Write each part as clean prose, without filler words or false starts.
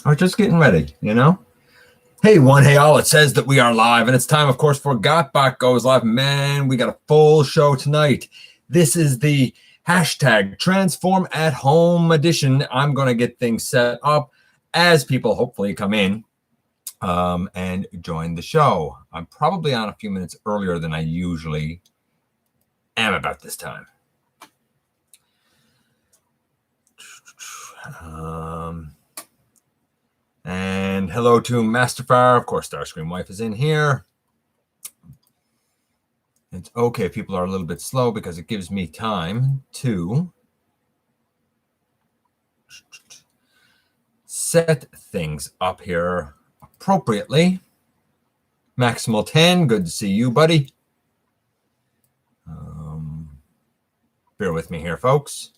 or just getting ready, you know? Hey, one, hey, all. It says that we are live, and it's time, of course, for GotBot Goes live. Man, we got a full show tonight. This is the hashtag Transform at Home edition. I'm going to get things set up as people hopefully come in and join the show. I'm probably on a few minutes earlier than I usually am about this time. And hello to Masterfire. Of course, Starscream Wife is in here. It's okay if people are a little bit slow because it gives me time to set things up here appropriately. Maximal 10, good to see you, buddy. Bear with me here, folks.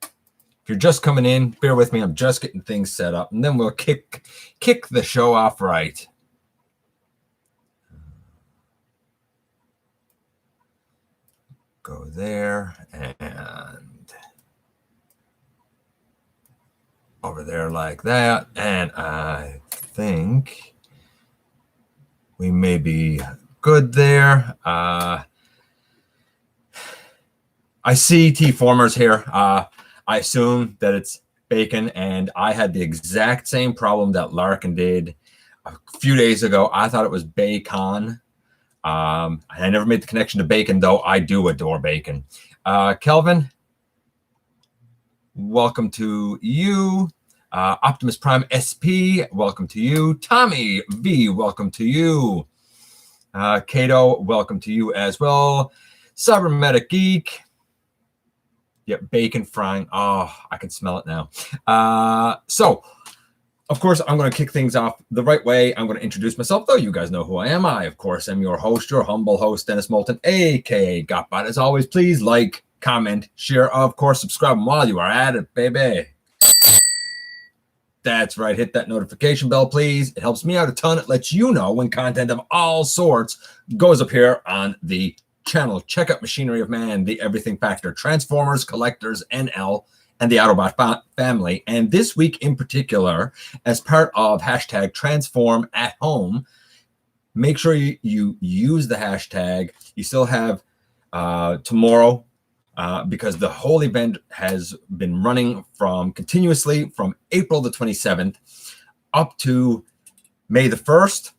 If you're just coming in, bear with me. I'm just getting things set up, and then we'll kick the show off right. Go there and over there like that. And I think we may be good there. I see T-formers here. I assume that it's bacon, and I had the exact same problem that Larkin did a few days ago. I thought it was bacon. I never made the connection to bacon, though. I do adore bacon. Kelvin, welcome to you. Optimus Prime SP, welcome to you. Tommy V, welcome to you. Kato, welcome to you as well. Cybermetic Geek. Yep, bacon frying. Oh, I can smell it now. So, of course, I'm going to kick things off the right way. I'm going to introduce myself, though. You guys know who I am. I, of course, am your host, your humble host, Dennis Moulton, a.k.a. GotBot. As always, please like, comment, share, of course, subscribe. And while you are at it, baby. That's right. Hit that notification bell, please. It helps me out a ton. It lets you know when content of all sorts goes up here on the channel. Check out Machinery of Man, the Everything Factor, Transformers, Collectors, NL, and the Autobot family. And this week in particular, as part of hashtag Transform at Home, make sure you use the hashtag. You still have tomorrow because the whole event has been running continuously from April the 27th up to May the 1st.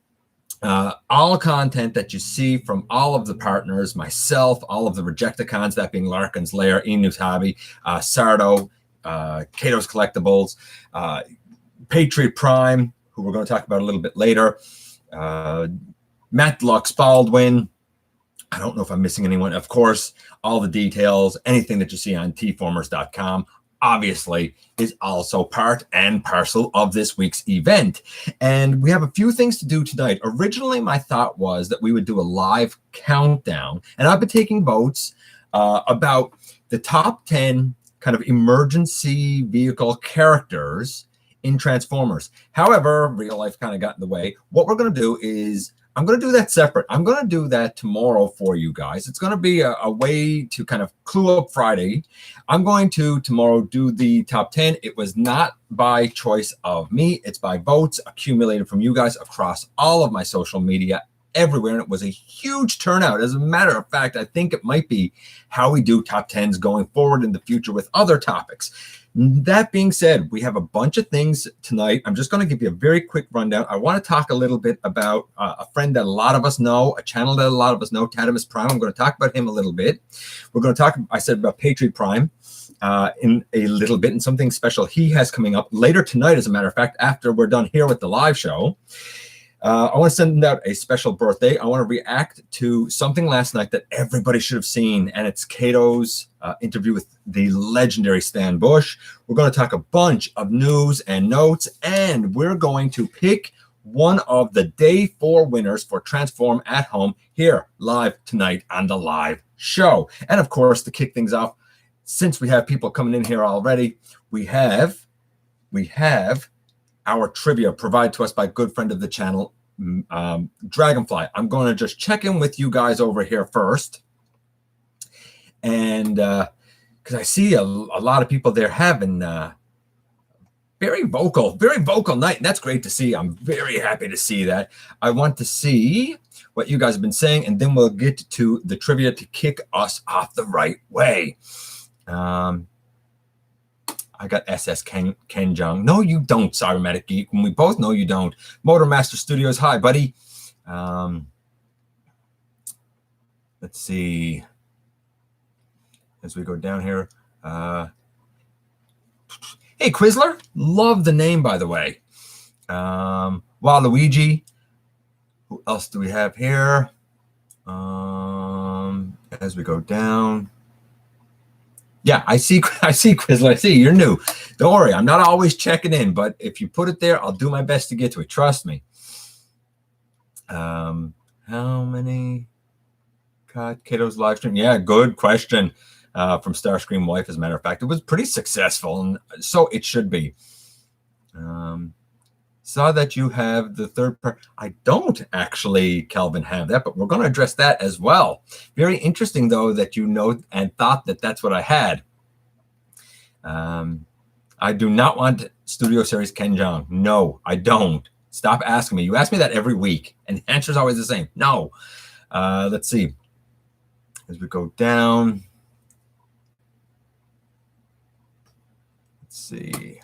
All content that you see from all of the partners, myself, all of the Rejecticons, that being Larkin's Lair, Enu's Hobby, Sardo, Kato's Collectibles, Patriot Prime, who we're going to talk about a little bit later, Matt Lux Baldwin. I don't know if I'm missing anyone. Of course, all the details, anything that you see on tformers.com, obviously is also part and parcel of this week's event. And we have a few things to do tonight. Originally, my thought was that we would do a live countdown, and I've been taking votes about the top 10 kind of emergency vehicle characters in Transformers. However, real life kind of got in the way. What we're going to do is I'm going to do that separate. I'm going to do that tomorrow for you guys. It's going to be a way to kind of clue up Friday. I'm going to tomorrow do the top 10. It was not by choice of me. It's by votes accumulated from you guys across all of my social media everywhere. And it was a huge turnout. As a matter of fact, I think it might be how we do top 10s going forward in the future with other topics. That being said, we have a bunch of things tonight. I'm just going to give you a very quick rundown. I want to talk a little bit about a friend that a lot of us know, a channel that a lot of us know, toTatimusPrime. I'm going to talk about him a little bit. We're going to talk, I said, about Patriot Prime in a little bit, and something special he has coming up later tonight, as a matter of fact, after we're done here with the live show. I want to send out a special birthday. I want to react to something last night that everybody should have seen, and it's Kato's interview with the legendary Stan Bush. We're going to talk a bunch of news and notes, and we're going to pick one of the day 4 winners for Transform at Home here live tonight on the live show. And of course, to kick things off, since we have people coming in here already, we have our trivia provided to us by a good friend of the channel, Dragonfly. I'm going to just check in with you guys over here first. And because I see a lot of people there having very vocal night. And that's great to see. I'm very happy to see that. I want to see what you guys have been saying, and then we'll get to the trivia to kick us off the right way. I got SS Ken Jung. No, you don't, Cybermatic Geek. And we both know you don't. Motor Master Studios, hi, buddy. Let's see. As we go down here. Hey, Quizler. Love the name, by the way. Waluigi. Who else do we have here? As we go down. Yeah, I see Quizler. I see you're new. Don't worry, I'm not always checking in, but if you put it there, I'll do my best to get to it. Trust me. How many caught Kato's live stream? Yeah, good question from Starscream Wife. As a matter of fact, it was pretty successful, and so it should be. Saw that you have the third part. I don't actually, Kelvin, have that, but we're going to address that as well. Very interesting, though, that you know and thought that that's what I had. I do not want Studio Series Ken Jeong. No, I don't. Stop asking me. You ask me that every week, and the answer is always the same. No. Let's see. As we go down. Let's see.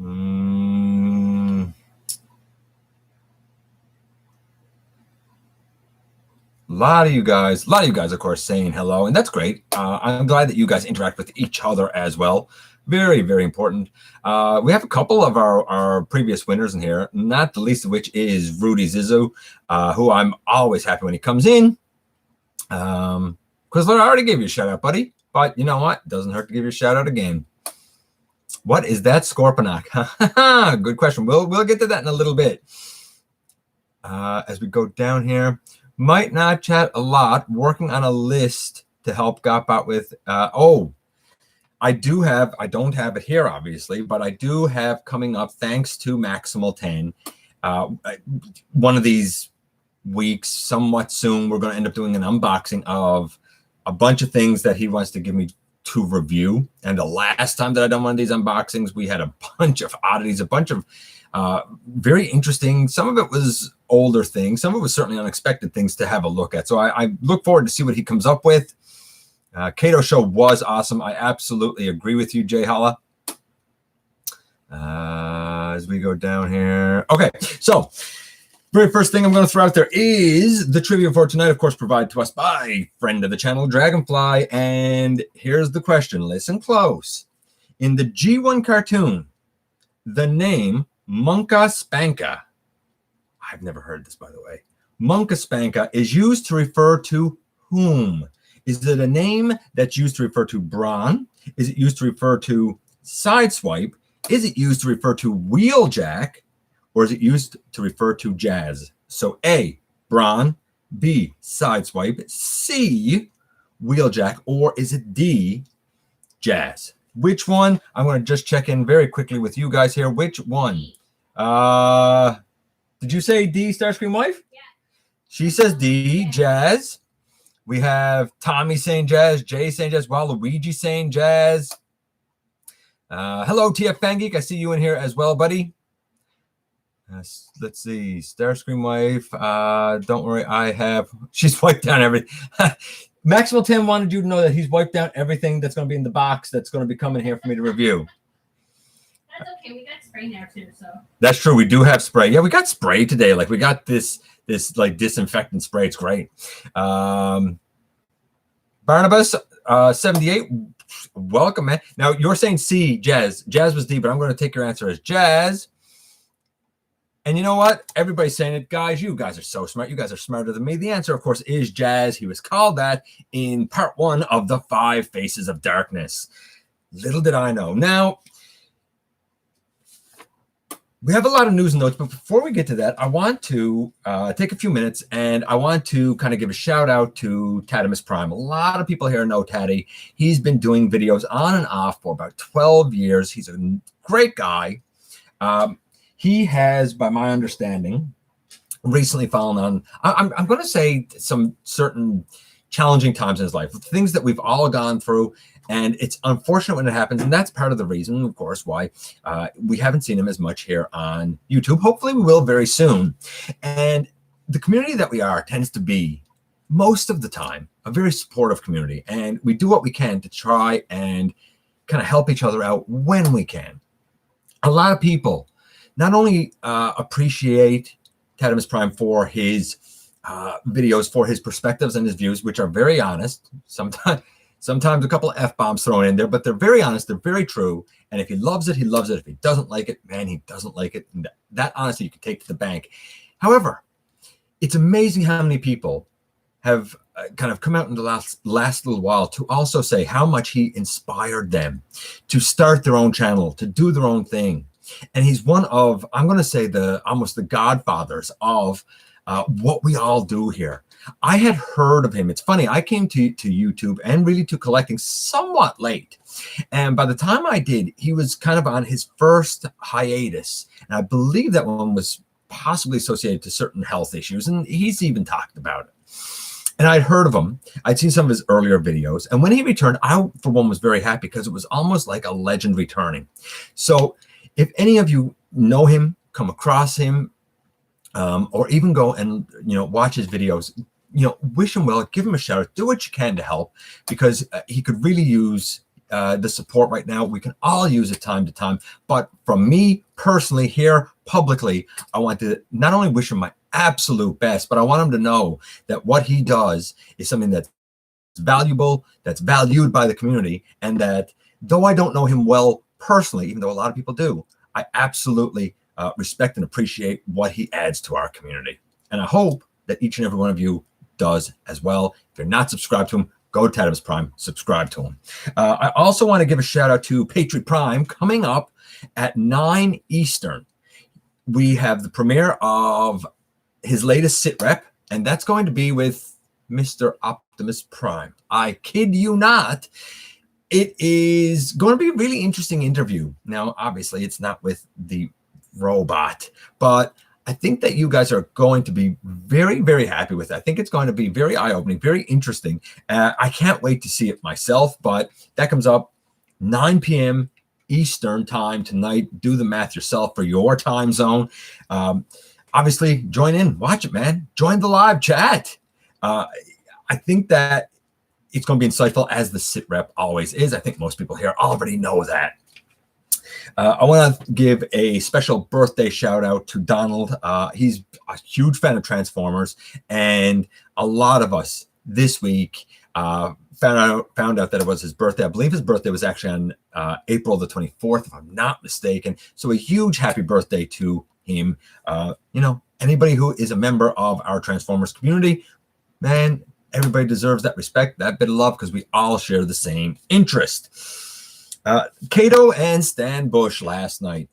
A lot of you guys, of course, saying hello, and that's great. I'm glad that you guys interact with each other as well. Very, very important. We have a couple of our previous winners in here, not the least of which is Rudy Zizou, who I'm always happy when he comes in. Quizler, I already gave you a shout out, buddy, but you know what? Doesn't hurt to give you a shout out again. What is that, Scorponok? Good question. We'll get to that in a little bit. As we go down here, might not chat a lot. Working on a list to help GotBot with. I don't have it here, obviously, but I do have coming up, thanks to Maximal 10. One of these weeks, somewhat soon, we're going to end up doing an unboxing of a bunch of things that he wants to give me to review. And the last time that I done one of these unboxings, we had a bunch of oddities, a bunch of very interesting. Some of it was older things. Some of it was certainly unexpected things to have a look at. So I look forward to see what he comes up with. Kato show was awesome. I absolutely agree with you, Jay Holla. As we go down here. Okay, so very first thing I'm going to throw out there is the trivia for tonight, of course, provided to us by friend of the channel, Dragonfly. And here's the question. Listen close. In the G1 cartoon, the name Monka Spanka, I've never heard this, by the way, Monka Spanka is used to refer to whom? Is it a name that's used to refer to Brawn? Is it used to refer to Sideswipe? Is it used to refer to Wheeljack? Or is it used to refer to Jazz? So A, Brawn, B, Sideswipe, C, Wheeljack, or is it D, Jazz? Which one? I'm going to just check in very quickly with you guys here. Which one? Did you say D, Starscream Wife? Yeah. She says D, Jazz. We have Tommy saying Jazz, Jay saying Jazz, Waluigi saying Jazz. Hello, TF Fangeek. I see you in here as well, buddy. Let's see. Starscream Wife. Don't worry. She's wiped down everything. Maximal 10 wanted you to know that he's wiped down everything that's going to be in the box that's going to be coming here for me to review. That's okay. We got spray now too, so. That's true. We do have spray. Yeah, we got spray today. Like we got this like disinfectant spray. It's great. Barnabas 78. Welcome, man. Now you're saying C, Jazz. Jazz was D, but I'm going to take your answer as Jazz. And you know what? Everybody's saying it. Guys, you guys are so smart. You guys are smarter than me. The answer, of course, is Jazz. He was called that in part 1 of the 5 Faces of Darkness. Little did I know. Now, we have a lot of news and notes, but before we get to that, I want to take a few minutes and I want to kind of give a shout out to toTatimusPrime. A lot of people here know Tatty. He's been doing videos on and off for about 12 years. He's a great guy. He has, by my understanding, recently fallen on, I'm going to say, some certain challenging times in his life, things that we've all gone through. And it's unfortunate when it happens. And that's part of the reason, of course, why we haven't seen him as much here on YouTube. Hopefully we will very soon. And the community that we are tends to be, most of the time, a very supportive community. And we do what we can to try and kind of help each other out when we can. A lot of people not only appreciate toTatimusPrime for his videos, for his perspectives and his views, which are very honest. Sometimes a couple of F-bombs thrown in there, but they're very honest. They're very true. And if he loves it, he loves it. If he doesn't like it, man, he doesn't like it. And that honestly, you can take to the bank. However, it's amazing how many people have kind of come out in the last little while to also say how much he inspired them to start their own channel, to do their own thing. And he's one of, I'm going to say, almost the godfathers of what we all do here. I had heard of him. It's funny. I came to YouTube and really to collecting somewhat late. And by the time I did, he was kind of on his first hiatus. And I believe that one was possibly associated to certain health issues. And he's even talked about it. And I'd heard of him. I'd seen some of his earlier videos. And when he returned, I, for one, was very happy because it was almost like a legend returning. So if any of you know him, come across him, or even go and, watch his videos, wish him well, give him a shout out, do what you can to help, because he could really use the support right now. We can all use it time to time. But from me personally here publicly, I want to not only wish him my absolute best, but I want him to know that what he does is something that's valuable, that's valued by the community, and that though I don't know him well personally, even though a lot of people do, I absolutely respect and appreciate what he adds to our community. And I hope that each and every one of you does as well. If you're not subscribed to him, go to toTatimusPrime, subscribe to him. I also want to give a shout out to Patriot Prime coming up at 9 Eastern. We have the premiere of his latest sit rep, and that's going to be with Mr. Optimus Prime. I kid you not. It is going to be a really interesting interview. Now, obviously, it's not with the robot, but I think that you guys are going to be very, very happy with it. I think it's going to be very eye-opening, very interesting. I can't wait to see it myself, but that comes up 9 p.m. Eastern time tonight. Do the math yourself for your time zone. Obviously, join in, watch it, man. Join the live chat. I think that it's going to be insightful, as the sit rep always is. I think most people here already know that. I want to give a special birthday shout out to Donald. He's a huge fan of Transformers, and a lot of us this week found out that it was his birthday. I believe his birthday was actually on April the 24th, if I'm not mistaken. So a huge happy birthday to him. Anybody who is a member of our Transformers community, man, everybody deserves that respect, that bit of love, because we all share the same interest. Kato and Stan Bush last night.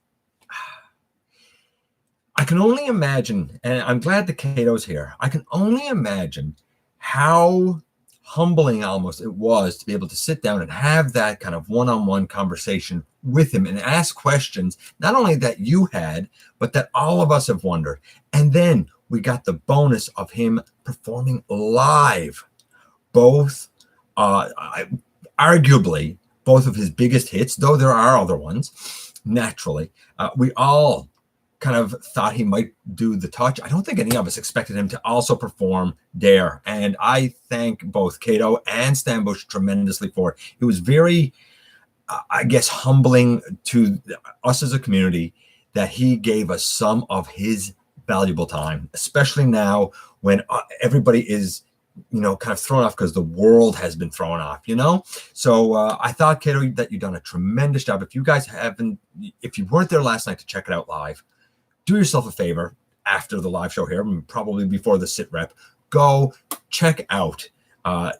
I can only imagine, and I'm glad that Kato's here, I can only imagine how humbling almost it was to be able to sit down and have that kind of one-on-one conversation with him and ask questions, not only that you had, but that all of us have wondered. And then we got the bonus of him performing live, both, arguably, both of his biggest hits, though there are other ones, naturally. We all kind of thought he might do The Touch. I don't think any of us expected him to also perform Dare. And I thank both Kato and Stan Bush tremendously for it. It was very, humbling to us as a community that he gave us some of his valuable time, especially now when everybody is, kind of thrown off because the world has been thrown off, So I thought, Kato, that you've done a tremendous job. If you guys if you weren't there last night to check it out live, do yourself a favor after the live show here, probably before the sit rep, go check out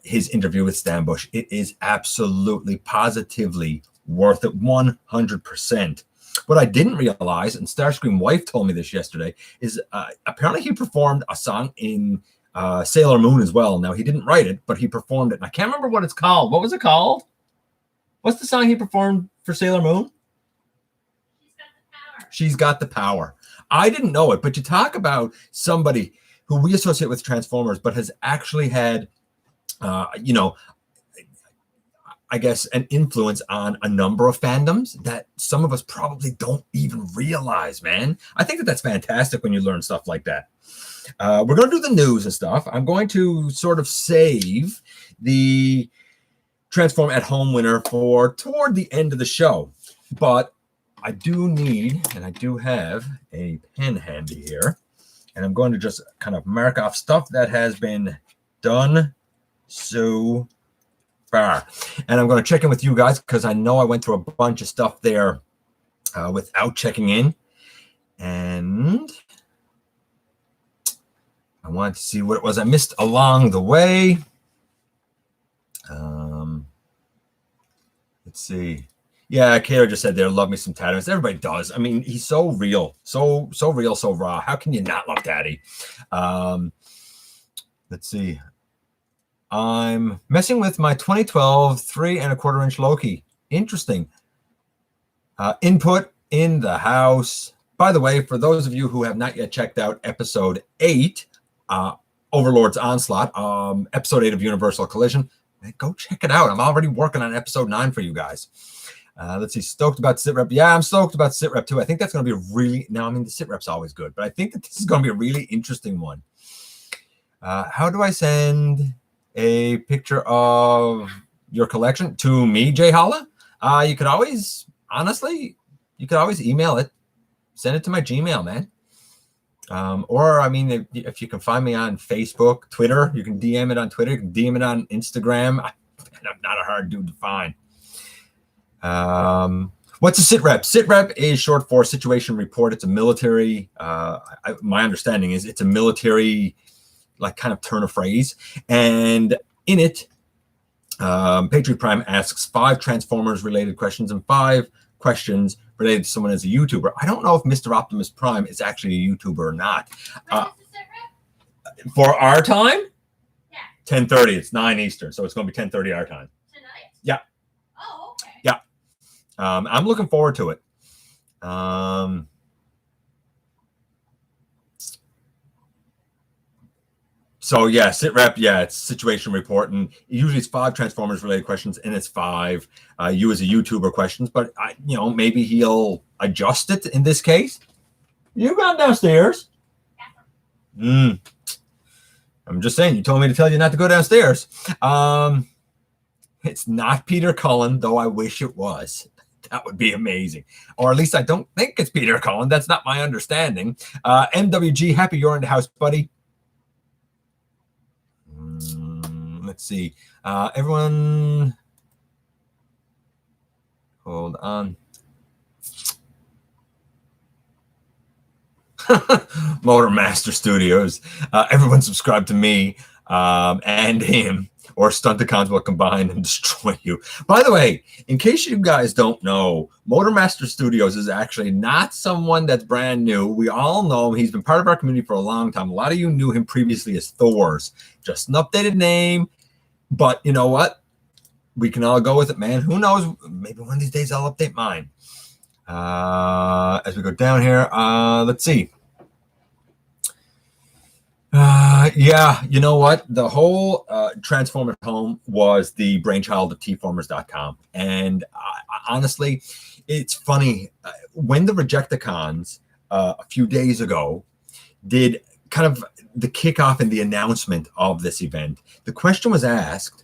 his interview with Stan Bush. It is absolutely, positively worth it, 100%. What I didn't realize, and Starscream Wife told me this yesterday, is apparently he performed a song in Sailor Moon as well. Now, he didn't write it, but he performed it. And I can't remember what it's called. What was it called? What's the song he performed for Sailor Moon? She's Got the Power. I didn't know it, but you talk about somebody who we associate with Transformers, but has actually had, I I guess, an influence on a number of fandoms that some of us probably don't even realize, man. I think that that's fantastic when you learn stuff like that. We're going to do the news and stuff. I'm going to sort of save the Transform at Home winner for toward the end of the show. But I do need, and I do have a pen handy here, and I'm going to just kind of mark off stuff that has been done so far. And I'm going to check in with you guys because I know I went through a bunch of stuff there without checking in. And I wanted to see what it was I missed along the way. Let's see. Yeah, Kato just said there, love me some Tatimus. Everybody does. I mean, he's so real, so real, so raw. How can you not love Daddy? Let's see. I'm messing with my 2012 3¼ inch Loki. Interesting. Input in the house. By the way, for those of you who have not yet checked out episode 8, Overlord's Onslaught, episode 8 of Universal Collision, go check it out. I'm already working on episode 9 for you guys. Let's see, stoked about SitRep. Yeah, I'm stoked about SitRep too. I think that's going to be a really, now, I mean, the SitRep's always good, but I think that this is going to be a really interesting one. How do I send a picture of your collection to me, Jay Holla? You could always, honestly, you could always email it. Send it to my Gmail, man. Or, I mean, if you can find me on Facebook, Twitter, you can DM it on Twitter, you can DM it on Instagram. I'm not a hard dude to find. What's a SitRep? SitRep is short for Situation Report. It's a military, my understanding is it's a military, like, kind of turn of phrase. And in it, Patriot Prime asks 5 Transformers-related questions and 5 questions related to someone as a YouTuber. I don't know if Mr. Optimus Prime is actually a YouTuber or not. For our time? Yeah. 10:30. It's 9 Eastern, so it's going to be 10:30 our time. Tonight? Yeah. Oh, okay. Yeah. I'm looking forward to it. So yeah, SitRep, yeah, it's Situation Report, and usually it's 5 Transformers related questions, and it's 5 you as a YouTuber questions. But maybe he'll adjust it in this case. You gone downstairs? I'm just saying. You told me to tell you not to go downstairs. It's not Peter Cullen, though. I wish it was. That would be amazing. Or at least I don't think it's Peter Cullen. That's not my understanding. MWG, happy you're in the house, buddy. Let's see. Everyone, hold on. Motor Master Studios. Everyone subscribe to me and him, or Stunticons will combine and destroy you. By the way, in case you guys don't know, Motor Master Studios is actually not someone that's brand new. We all know him. He's been part of our community for a long time. A lot of you knew him previously as Thor's. Just an updated name. But you know what? We can all go with it, man. Who knows? Maybe one of these days I'll update mine. As we go down here, let's see. Yeah, you know what? The whole Transform at Home was the brainchild of tformers.com. And honestly, it's funny. When the Rejecticons a few days ago did kind of the kickoff and the announcement of this event, the question was asked,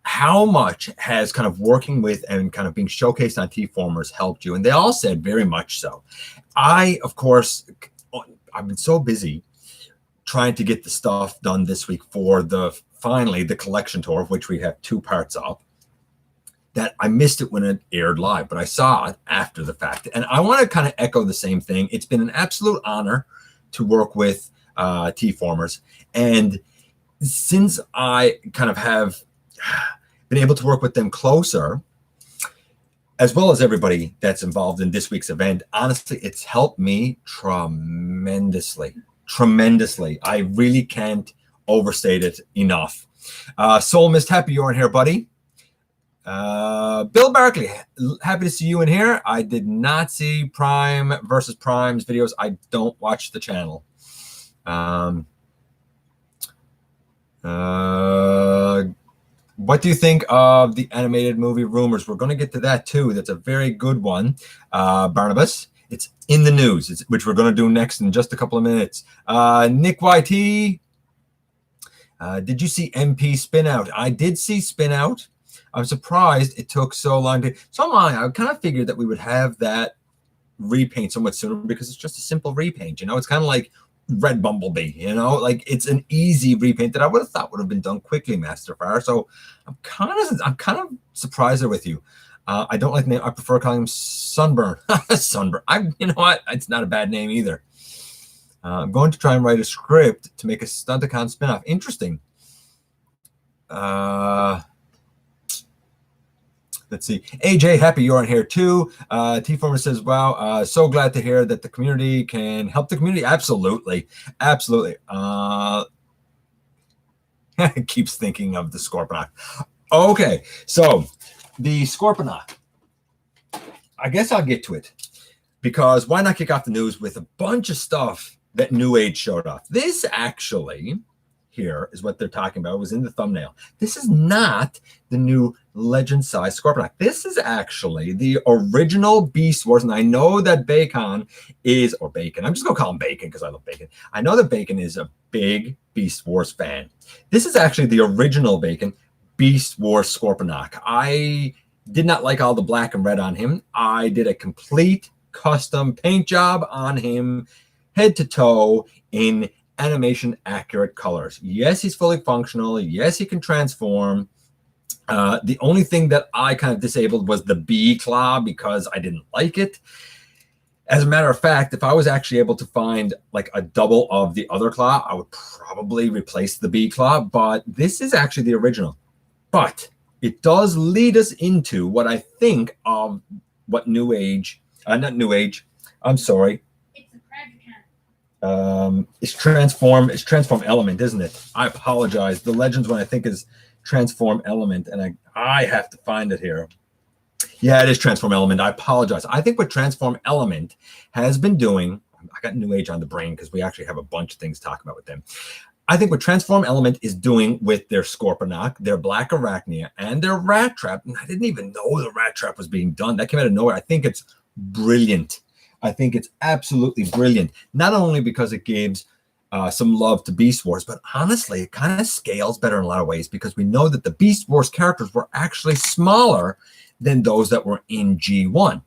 how much has kind of working with and kind of being showcased on T-Formers helped you? And they all said very much so. Of course, I've been so busy trying to get the stuff done this week for finally the collection tour, of which we have 2 parts of, that I missed it when it aired live, but I saw it after the fact. And I want to kind of echo the same thing. It's been an absolute honor to work with T-Formers. And since I kind of have been able to work with them closer, as well as everybody that's involved in this week's event, honestly, it's helped me tremendously. I really can't overstate it enough. Soul Mist, happy you're in here, buddy. Bill Barkley, happy to see you in here. I did not see Prime versus Prime's videos. I don't watch the channel. What do you think of the animated movie Rumors? We're going to get to that too. That's a very good one. Barnabas, it's in the news, which we're going to do next in just a couple of minutes. Nick YT, did you see MP Spin Out? I did see Spin Out. I'm surprised it took so long to. So am I. I kind of figured that we would have that repaint so much sooner because it's just a simple repaint. You know, it's kind of like Red Bumblebee. You know, like it's an easy repaint that I would have thought would have been done quickly, Master Fire. So I'm kind of surprised there with you. I don't like the name. I prefer calling him Sunburn. Sunburn. You know what? It's not a bad name either. I'm going to try and write a script to make a Stunticon spinoff. Interesting. Let's see. AJ, happy you're on here too. T-Former says, wow, so glad to hear that the community can help the community. Absolutely. Absolutely. Keeps thinking of the Scorponok. Okay, so the Scorponok. I guess I'll get to it because why not kick off the news with a bunch of stuff that Newage showed off. This actually here is what they're talking about. It was in the thumbnail. This is not the new legend size Scorponok. This is actually the original Beast Wars. And I know that Bacon is, or Bacon, I'm just going to call him Bacon because I love Bacon. I know that Bacon is a big Beast Wars fan. This is actually the original Bacon Beast Wars Scorponok. I did not like all the black and red on him. I did a complete custom paint job on him, head to toe, in animation accurate colors. Yes, he's fully functional. Yes, he can transform. The only thing that I kind of disabled was the bee claw because I didn't like it. As a matter of fact, if I was actually able to find like a double of the other claw, I would probably replace the bee claw, but this is actually the original. But it does lead us into what I think of what Newage, not Newage, I'm sorry. It's transform element, isn't it? I apologize. The Legends one I think is transform element, and I have to find it here. Yeah, it is transform element. I apologize. I think what transform element has been doing, I got Newage on the brain because we actually have a bunch of things to talk about with them. I think what transform element is doing with their Scorponok, their Black Arachnia, and their Rat Trap, and I didn't even know the Rat Trap was being done. That came out of nowhere. I think it's brilliant. I think it's absolutely brilliant, not only because it gives some love to Beast Wars, but honestly, it kind of scales better in a lot of ways because we know that the Beast Wars characters were actually smaller than those that were in G1.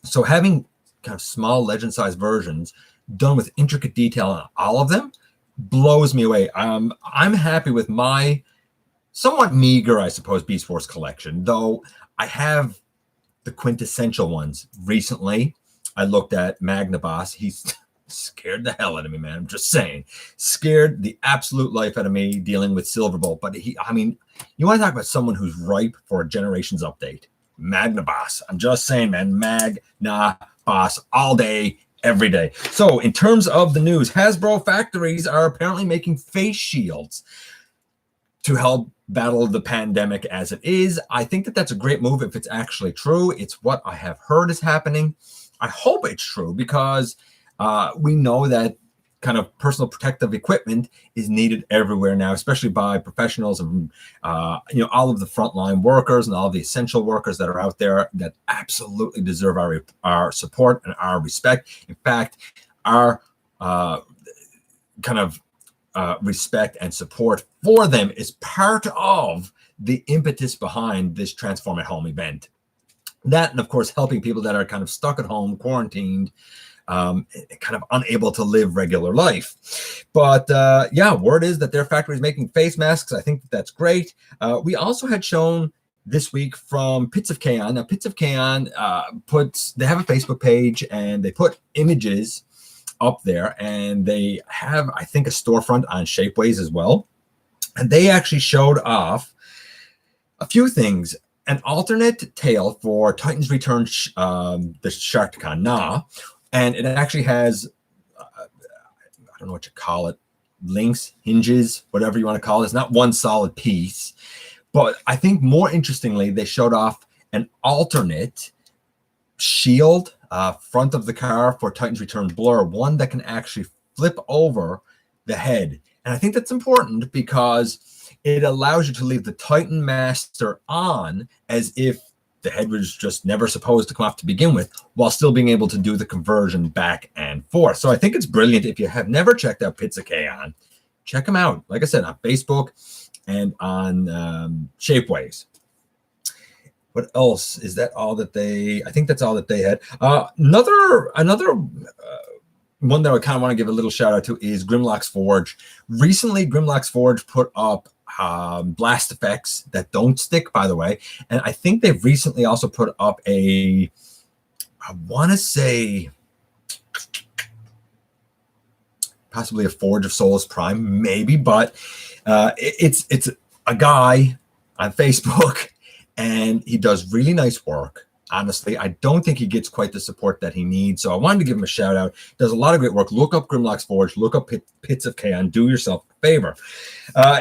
So having kind of small legend-sized versions done with intricate detail on all of them blows me away. I'm happy with my somewhat meager, I suppose, Beast Wars collection, though I have the quintessential ones recently. I looked at Magnaboss. He's scared the hell out of me, man. I'm just saying. Scared the absolute life out of me dealing with Silverbolt. But I mean, you want to talk about someone who's ripe for a Generations update. Magnaboss. I'm just saying, man. Magnaboss all day, every day. So in terms of the news, Hasbro factories are apparently making face shields to help battle the pandemic as it is. I think that that's a great move if it's actually true. It's what I have heard is happening. I hope it's true because we know that kind of personal protective equipment is needed everywhere now, especially by professionals and all of the frontline workers and all of the essential workers that are out there that absolutely deserve our support and our respect. In fact, our respect and support for them is part of the impetus behind this Transform at Home event. That, and of course, helping people that are kind of stuck at home, quarantined, kind of unable to live regular life. But yeah, word is that their factory is making face masks. I think that's great. We also had shown this week from Pits of Kaon. Now, Pits of Kaon they have a Facebook page and they put images up there, and they have, I think, a storefront on Shapeways as well. And they actually showed off a few things. An alternate tail for Titan's Return, the Sharkticon Na, and it actually has, I don't know what you call it, links, hinges, whatever you want to call it. It's not one solid piece. But I think more interestingly, they showed off an alternate shield front of the car for Titan's Return Blur, one that can actually flip over the head. And I think that's important because it allows you to leave the Titan Master on as if the head was just never supposed to come off to begin with, while still being able to do the conversion back and forth. So I think it's brilliant. If you have never checked out Pizza K-On, check them out. Like I said, on Facebook and on Shapeways. What else? Is that all that they? I think that's all that they had. Another one that I kind of want to give a little shout out to is Grimlock's Forge. Recently, Grimlock's Forge put up blast effects that don't stick, by the way, and I think they've recently also put up I want to say possibly a Forge of Souls Prime, maybe, but it's a guy on Facebook, and he does really nice work. Honestly, I don't think he gets quite the support that he needs. So I wanted to give him a shout out. Does a lot of great work. Look up Grimlock's Forge. Look up Pits of K-On. Do yourself a favor.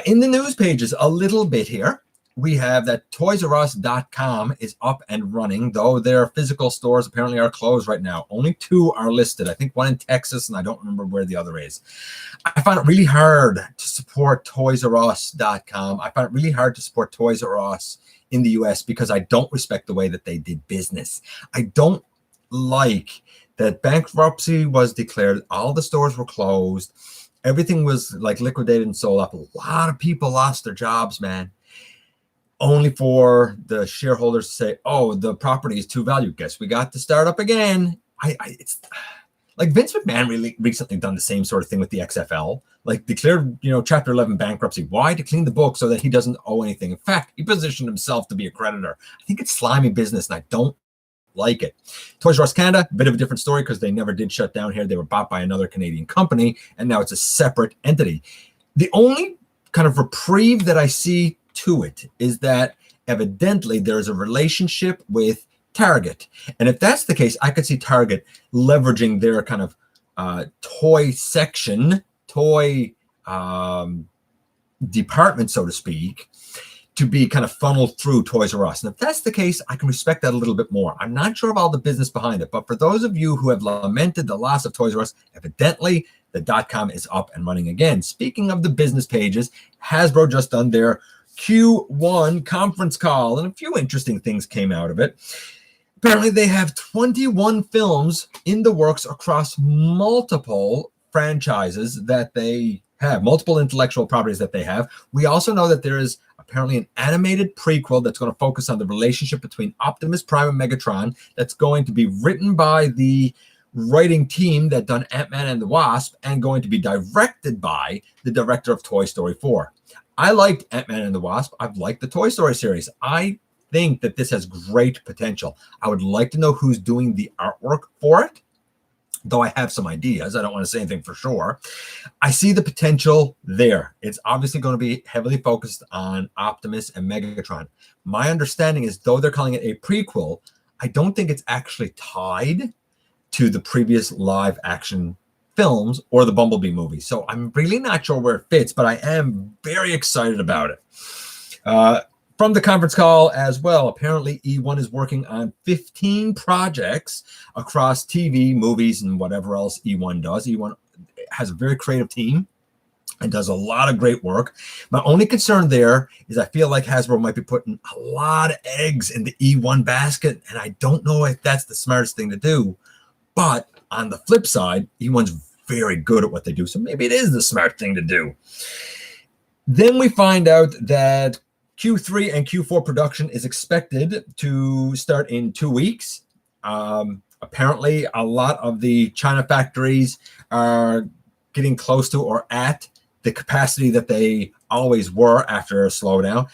In the news pages, a little bit here. We have that ToysRUs.com is up and running, though their physical stores apparently are closed right now. Only 2 are listed. I think one in Texas, and I don't remember where the other is. I find it really hard to support ToysRUs.com. I find it really hard to support Toys R Us in the US because I don't respect the way that they did business. I don't like that bankruptcy was declared. All the stores were closed. Everything was like liquidated and sold up. A lot of people lost their jobs, man. Only for the shareholders to say, oh, the property is too valued. Guess we got to start up again. It's like Vince McMahon really recently done the same sort of thing with the XFL, like declared, Chapter 11 bankruptcy. Why? To clean the book so that he doesn't owe anything. In fact, he positioned himself to be a creditor. I think it's slimy business, and I don't like it. Toys R Us Canada, a bit of a different story because they never did shut down here. They were bought by another Canadian company, and now it's a separate entity. The only kind of reprieve that I see to it is that evidently there's a relationship with Target. And if that's the case, I could see Target leveraging their kind of toy section, toy department, so to speak, to be kind of funneled through Toys R Us. And if that's the case, I can respect that a little bit more. I'm not sure of all the business behind it, but for those of you who have lamented the loss of Toys R Us, evidently the .com is up and running again. Speaking of the business pages, Hasbro just done their Q1 conference call, and a few interesting things came out of it. Apparently, they have 21 films in the works across multiple franchises that they have, multiple intellectual properties that they have. We also know that there is apparently an animated prequel that's going to focus on the relationship between Optimus Prime and Megatron, that's going to be written by the writing team that done Ant-Man and the Wasp, and going to be directed by the director of Toy Story 4. I liked Ant-Man and the Wasp. I've liked the Toy Story series. I think that this has great potential. I would like to know who's doing the artwork for it, though I have some ideas. I don't want to say anything for sure. I see the potential there. It's obviously going to be heavily focused on Optimus and Megatron. My understanding is, though they're calling it a prequel, I don't think it's actually tied to the previous live action films or the Bumblebee movie. So I'm really not sure where it fits, but I am very excited about it. From the conference call as well, apparently E1 is working on 15 projects across TV, movies, and whatever else E1 does. E1 has a very creative team and does a lot of great work. My only concern there is I feel like Hasbro might be putting a lot of eggs in the E1 basket, and I don't know if that's the smartest thing to do. But on the flip side, E1's very good at what they do, so maybe it is the smart thing to do. Then we find out that Q3 and Q4 production is expected to start in 2 weeks. Apparently, a lot of the China factories are getting close to or at the capacity that they always were after a slowdown.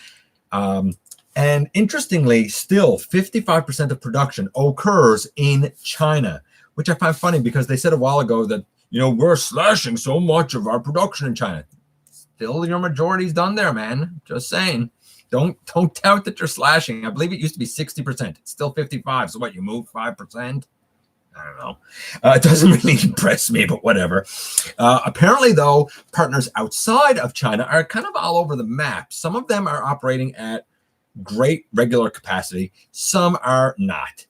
And interestingly, still 55% of production occurs in China, which I find funny because they said a while ago that, we're slashing so much of our production in China. Still, your majority's done there, man. Just saying. Don't doubt that you're slashing. I believe it used to be 60%. It's still 55. So what, you moved 5%? I don't know. It doesn't really impress me, but whatever. Apparently, though, partners outside of China are kind of all over the map. Some of them are operating at great regular capacity. Some are not.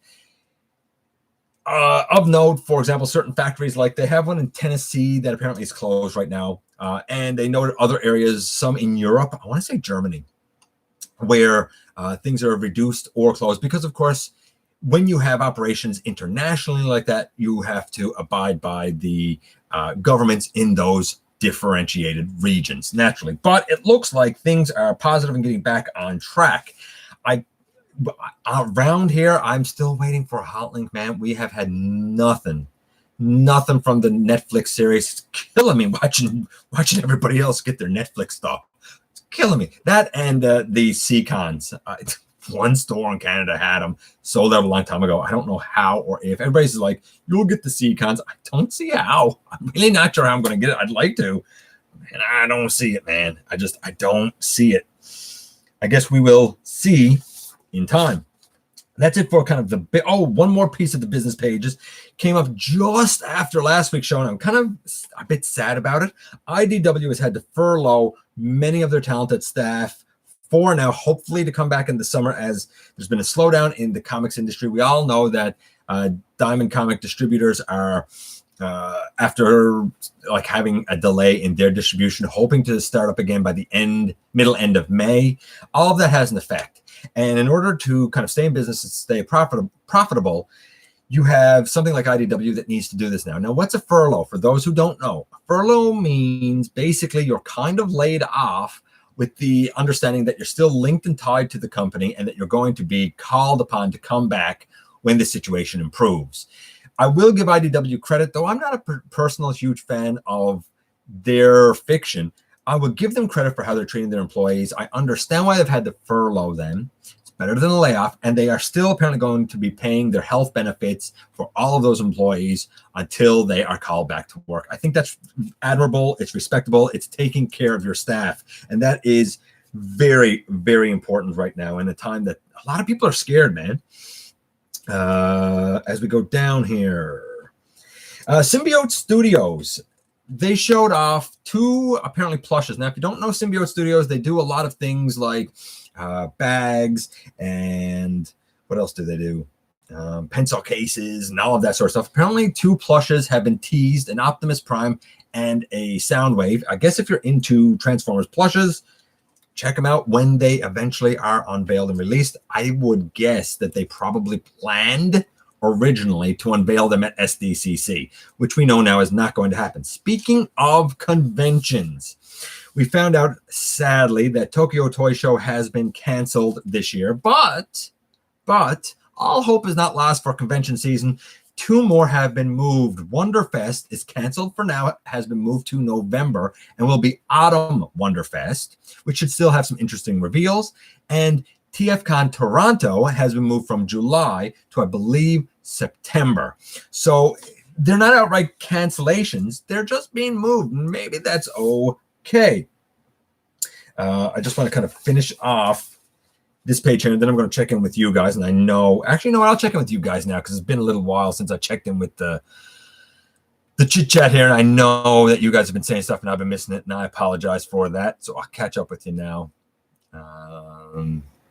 Of note, for example, certain factories, like they have one in Tennessee that apparently is closed right now. And they noted other areas, some in Europe, I want to say Germany, where things are reduced or closed because, of course, when you have operations internationally like that, you have to abide by the governments in those differentiated regions naturally. But it looks like things are positive and getting back on track. Around here, I'm still waiting for a Hotlink, man. We have had nothing from the Netflix series. It's killing me watching everybody else get their Netflix stuff. It's killing me. That and the C-Cons. One store in Canada had them, sold out a long time ago. I don't know how or if. Everybody's like, you'll get the C-Cons. I don't see how. I'm really not sure how I'm going to get it. I'd like to, and I don't see it, man. I don't see it. I guess we will see in time. That's it for kind of the one more piece of the business pages came up just after last week's show, and I'm kind of a bit sad about it. IDW has had to furlough many of their talented staff for now, hopefully to come back in the summer, as there's been a slowdown in the comics industry. We all know that Diamond Comic distributors are after like having a delay in their distribution, hoping to start up again by the middle end of May. All of that has an effect. And in order to kind of stay in business and stay profitable, you have something like IDW that needs to do this now. Now, what's a furlough? For those who don't know, a furlough means basically you're kind of laid off with the understanding that you're still linked and tied to the company and that you're going to be called upon to come back when the situation improves. I will give IDW credit, though I'm not a personal huge fan of their fiction. I would give them credit for how they're treating their employees. I understand why they've had to furlough them. It's better than a layoff. And they are still apparently going to be paying their health benefits for all of those employees until they are called back to work. I think that's admirable. It's respectable. It's taking care of your staff. And that is very, very important right now in a time that a lot of people are scared, man. As we go down here, Symbiote Studios, they showed off 2 apparently plushes. Now, if you don't know Symbiote Studios, they do a lot of things like bags and what else do they do? Pencil cases and all of that sort of stuff. Apparently 2 plushes have been teased, an Optimus Prime and a Soundwave. I guess if you're into Transformers plushes, check them out when they eventually are unveiled and released. I would guess that they probably planned originally to unveil them at SDCC, which we know now is not going to happen. Speaking of conventions, we found out, sadly, that Tokyo Toy Show has been canceled this year, but all hope is not lost for convention season. 2 more have been moved. Wonderfest is canceled for now. It has been moved to November and will be Autumn Wonderfest, which should still have some interesting reveals. And TFCon Toronto has been moved from July to, I believe, September. So they're not outright cancellations. They're just being moved. Maybe that's okay. I just want to kind of finish off this page here, and then I'm going to check in with you guys. And I know, actually, you know what? I'll check in with you guys now because it's been a little while since I checked in with the chit chat here. And I know that you guys have been saying stuff and I've been missing it, and I apologize for that. So I'll catch up with you now.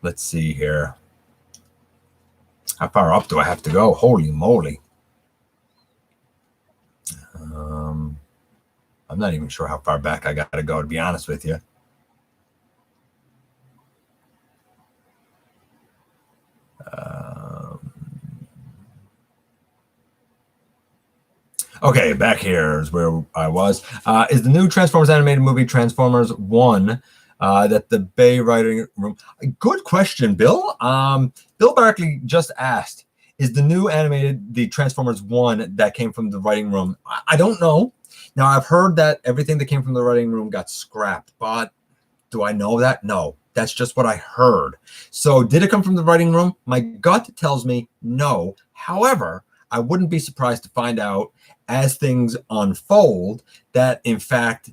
Let's see here. How far up do I have to go? Holy moly. I'm not even sure how far back I got to go, to be honest with you. Okay, back here is where I was. Is the new Transformers animated movie Transformers 1 that the Bay writing room? Good question, Bill. Bill Barkley just asked, is the new animated the Transformers 1 that came from the writing room? I don't know. Now, I've heard that everything that came from the writing room got scrapped, but do I know that? No, that's just what I heard. So did it come from the writing room? My gut tells me no. However, I wouldn't be surprised to find out as things unfold that, in fact,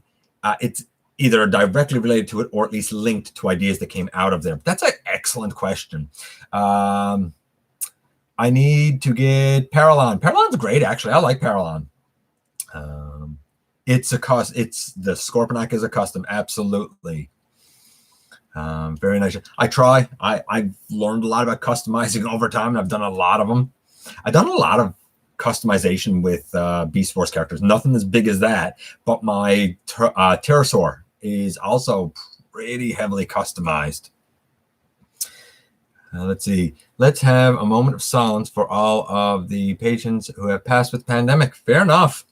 it's either directly related to it or at least linked to ideas that came out of there. That's an excellent question. I need to get Paralon. Paralon's great, actually. I like Paralon. It's the Scorponok is a custom, absolutely. Very nice. I've learned a lot about customizing over time, and I've done a lot of them. I've done a lot of customization with Beast Force characters. Nothing as big as that, but my pterosaur is also pretty heavily customized. Let's see. Let's have a moment of silence for all of the patients who have passed with the pandemic. Fair enough.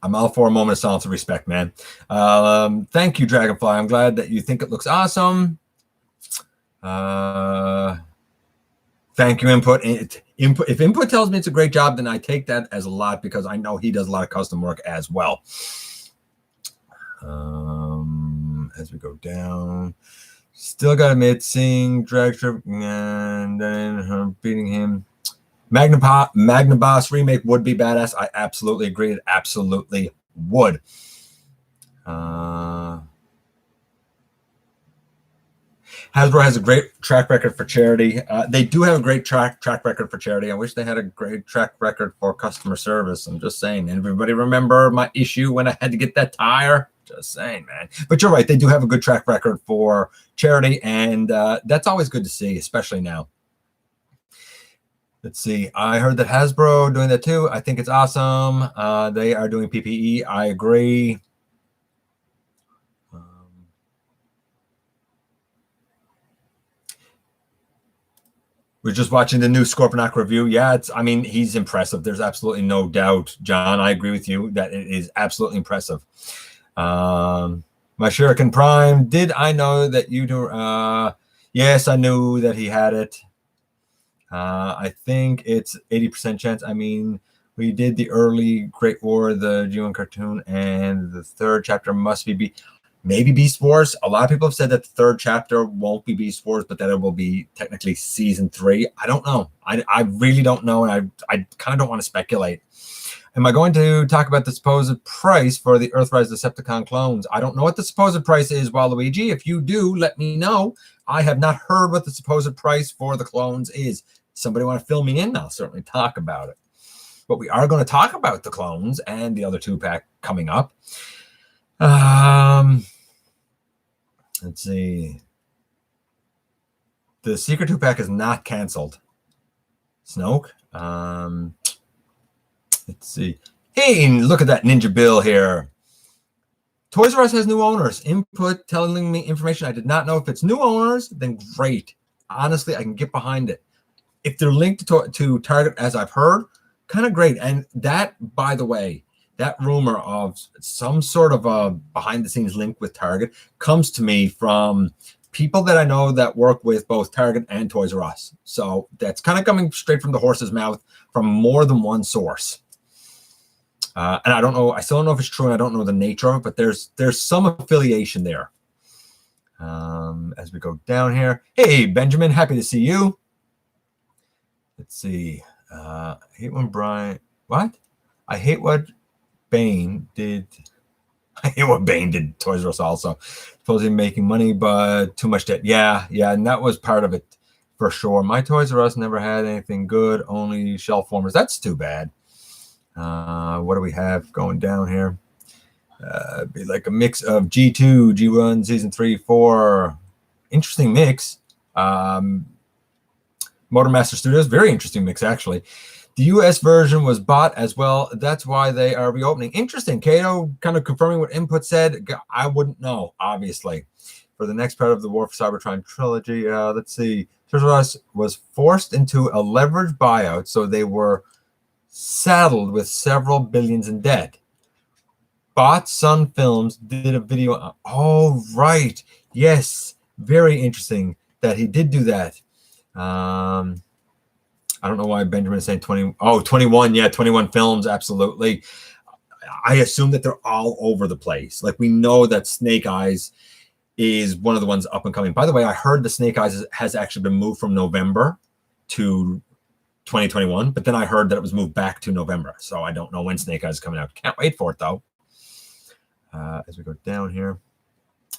I'm all for a moment of silence of respect, man. Thank you, Dragonfly. I'm glad that you think it looks awesome. Thank you, Input. If Input tells me it's a great job, then I take that as a lot because I know he does a lot of custom work as well. As we go down, still got to admit, seeing Drag Strip and then her beating him. Magna Boss remake would be badass. I absolutely agree. It absolutely would. Hasbro has a great track record for charity. They do have a great track record for charity. I wish they had a great track record for customer service. I'm just saying. Everybody remember my issue when I had to get that tire? Just saying, man. But you're right. They do have a good track record for charity, and that's always good to see, especially now. Let's see. I heard that Hasbro doing that too. I think it's awesome. They are doing PPE. I agree. We're just watching the new Scorponok review. Yeah, I mean, he's impressive. There's absolutely no doubt, John. I agree with you that it is absolutely impressive. My Shuriken Prime. Did I know that you do? Yes, I knew that he had it. I think it's 80% chance. I mean, we did the early Great War, the G1 cartoon, and the third chapter must be maybe Beast Wars. A lot of people have said that the third chapter won't be Beast Wars, but that it will be technically season 3. I don't know. I really don't know, and I kind of don't want to speculate. Am I going to talk about the supposed price for the Earthrise Decepticon clones? I don't know what the supposed price is, Waluigi. If you do, let me know. I have not heard what the supposed price for the clones is. Somebody want to fill me in? I'll certainly talk about it. But we are going to talk about the clones and the other 2-pack coming up. Let's see. The secret 2-pack is not canceled. Snoke. Let's see. Hey, look at that Ninja Bill here. Toys R Us has new owners. Input telling me information I did not know. If it's new owners, then great. Honestly, I can get behind it. If they're linked to Target, as I've heard, kind of great. And that, by the way, that rumor of some sort of a behind-the-scenes link with Target comes to me from people that I know that work with both Target and Toys R Us. So that's kind of coming straight from the horse's mouth from more than one source. And I don't know. I still don't know if it's true, and I don't know the nature of it, but there's some affiliation there. As we go down here. Hey, Benjamin, happy to see you. Let's see. I hate when Brian. What? I hate what Bane did. I hate what Bane did. Toys R Us also supposedly making money, but too much debt. Yeah, and that was part of it for sure. My Toys R Us never had anything good. Only shelf warmers. That's too bad. What do we have going down here? Be like a mix of G2, G1, Season 3, 4. Interesting mix. Motormaster Studios, very interesting mix, actually. The US version was bought as well. That's why they are reopening. Interesting. Kato kind of confirming what Input said. I wouldn't know, obviously. For the next part of the War for Cybertron trilogy, let's see. Toys R Us was forced into a leveraged buyout, so they were saddled with several billions in debt. Bought Sun Films, did a video. Oh, right. Yes. Very interesting that he did do that. I don't know why Benjamin is saying 20. Oh, 21. Yeah, 21 films. Absolutely. I assume that they're all over the place. Like, we know that Snake Eyes is one of the ones up and coming. By the way, I heard the Snake Eyes has actually been moved from November to 2021, but then I heard that it was moved back to November. So I don't know when Snake Eyes is coming out. Can't wait for it, though. As we go down here.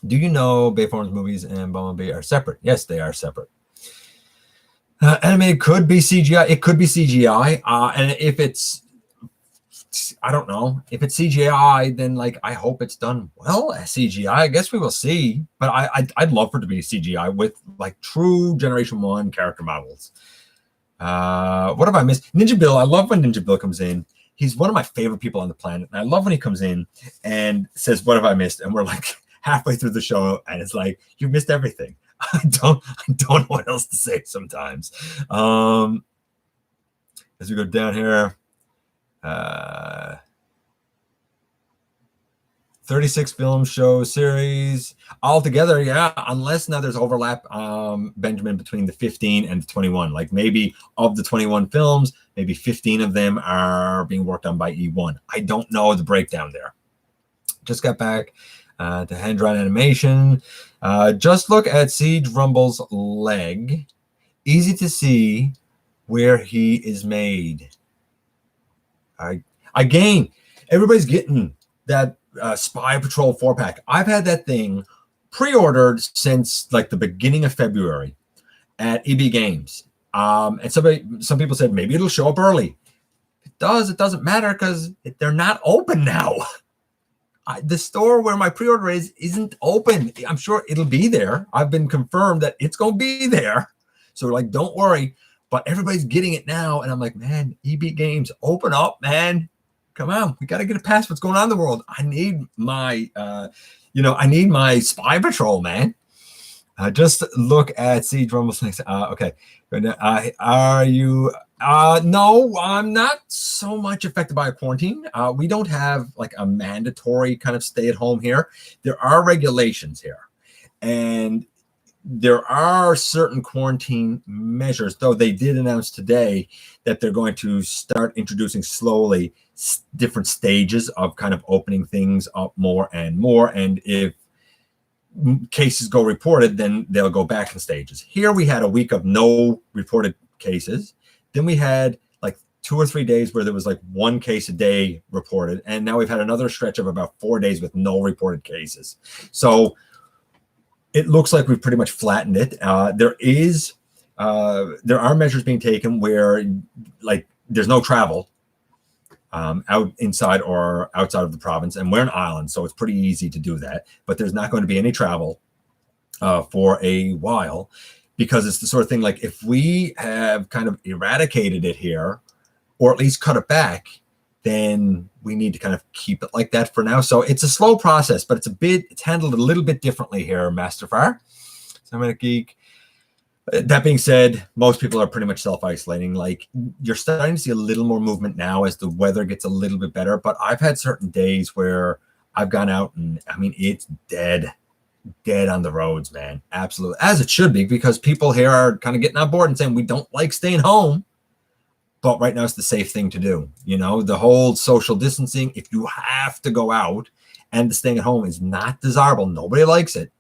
Do you know Bayform's movies and Bumblebee are separate? Yes, they are separate. Animated could be CGI. It could be CGI. And if it's I don't know. If it's CGI, then like I hope it's done well as CGI. I guess we will see. But I'd love for it to be CGI with like true Generation 1 character models. What have I missed? Ninja Bill. I love when Ninja Bill comes in. He's one of my favorite people on the planet. And I love when he comes in and says, "What have I missed?" And we're like halfway through the show, and it's like, "You missed everything." I don't know what else to say sometimes. As we go down here, 36 film show series altogether. Yeah, unless now there's overlap, Benjamin, between the 15 and the 21. Like maybe of the 21 films, maybe 15 of them are being worked on by E1. I don't know the breakdown there. Just got back to hand-drawn animation. Just look at Siege Rumble's leg. Easy to see where he is made. Again, everybody's getting that Spy Patrol 4-pack. I've had that thing pre-ordered since like the beginning of February at EB Games. And some people said maybe it'll show up early. It doesn't matter because they're not open now. The store where my pre-order isn't open. I'm sure it'll be there. I've been confirmed that it's going to be there. So like, don't worry. But everybody's getting it now. And I'm like, man, EB Games, open up, man. Come on. We got to get it past what's going on in the world. I need my, I need my Spy Patrol, man. Just look at Siege Rumble's next. Okay. Are you... no, I'm not so much affected by a quarantine. We don't have like a mandatory kind of stay at home here. There are regulations here. And there are certain quarantine measures, though they did announce today that they're going to start introducing slowly different stages of kind of opening things up more and more. And if cases go reported, then they'll go back in stages. Here we had a week of no reported cases. Then we had like 2 or 3 days where there was like 1 case a day reported. And now we've had another stretch of about 4 days with no reported cases. So it looks like we've pretty much flattened it. There are measures being taken where like there's no travel out inside or outside of the province. And we're an island, so it's pretty easy to do that. But there's not going to be any travel for a while. Because it's the sort of thing like if we have kind of eradicated it here, or at least cut it back, then we need to kind of keep it like that for now. So it's a slow process, but it's handled a little bit differently here, Masterfire. So I'm a geek. That being said, most people are pretty much self-isolating. Like you're starting to see a little more movement now as the weather gets a little bit better. But I've had certain days where I've gone out and I mean, it's dead on the roads, man. Absolutely. As it should be, because people here are kind of getting on board and saying we don't like staying home. But right now it's the safe thing to do. You know, the whole social distancing, if you have to go out and the staying at home is not desirable. Nobody likes it,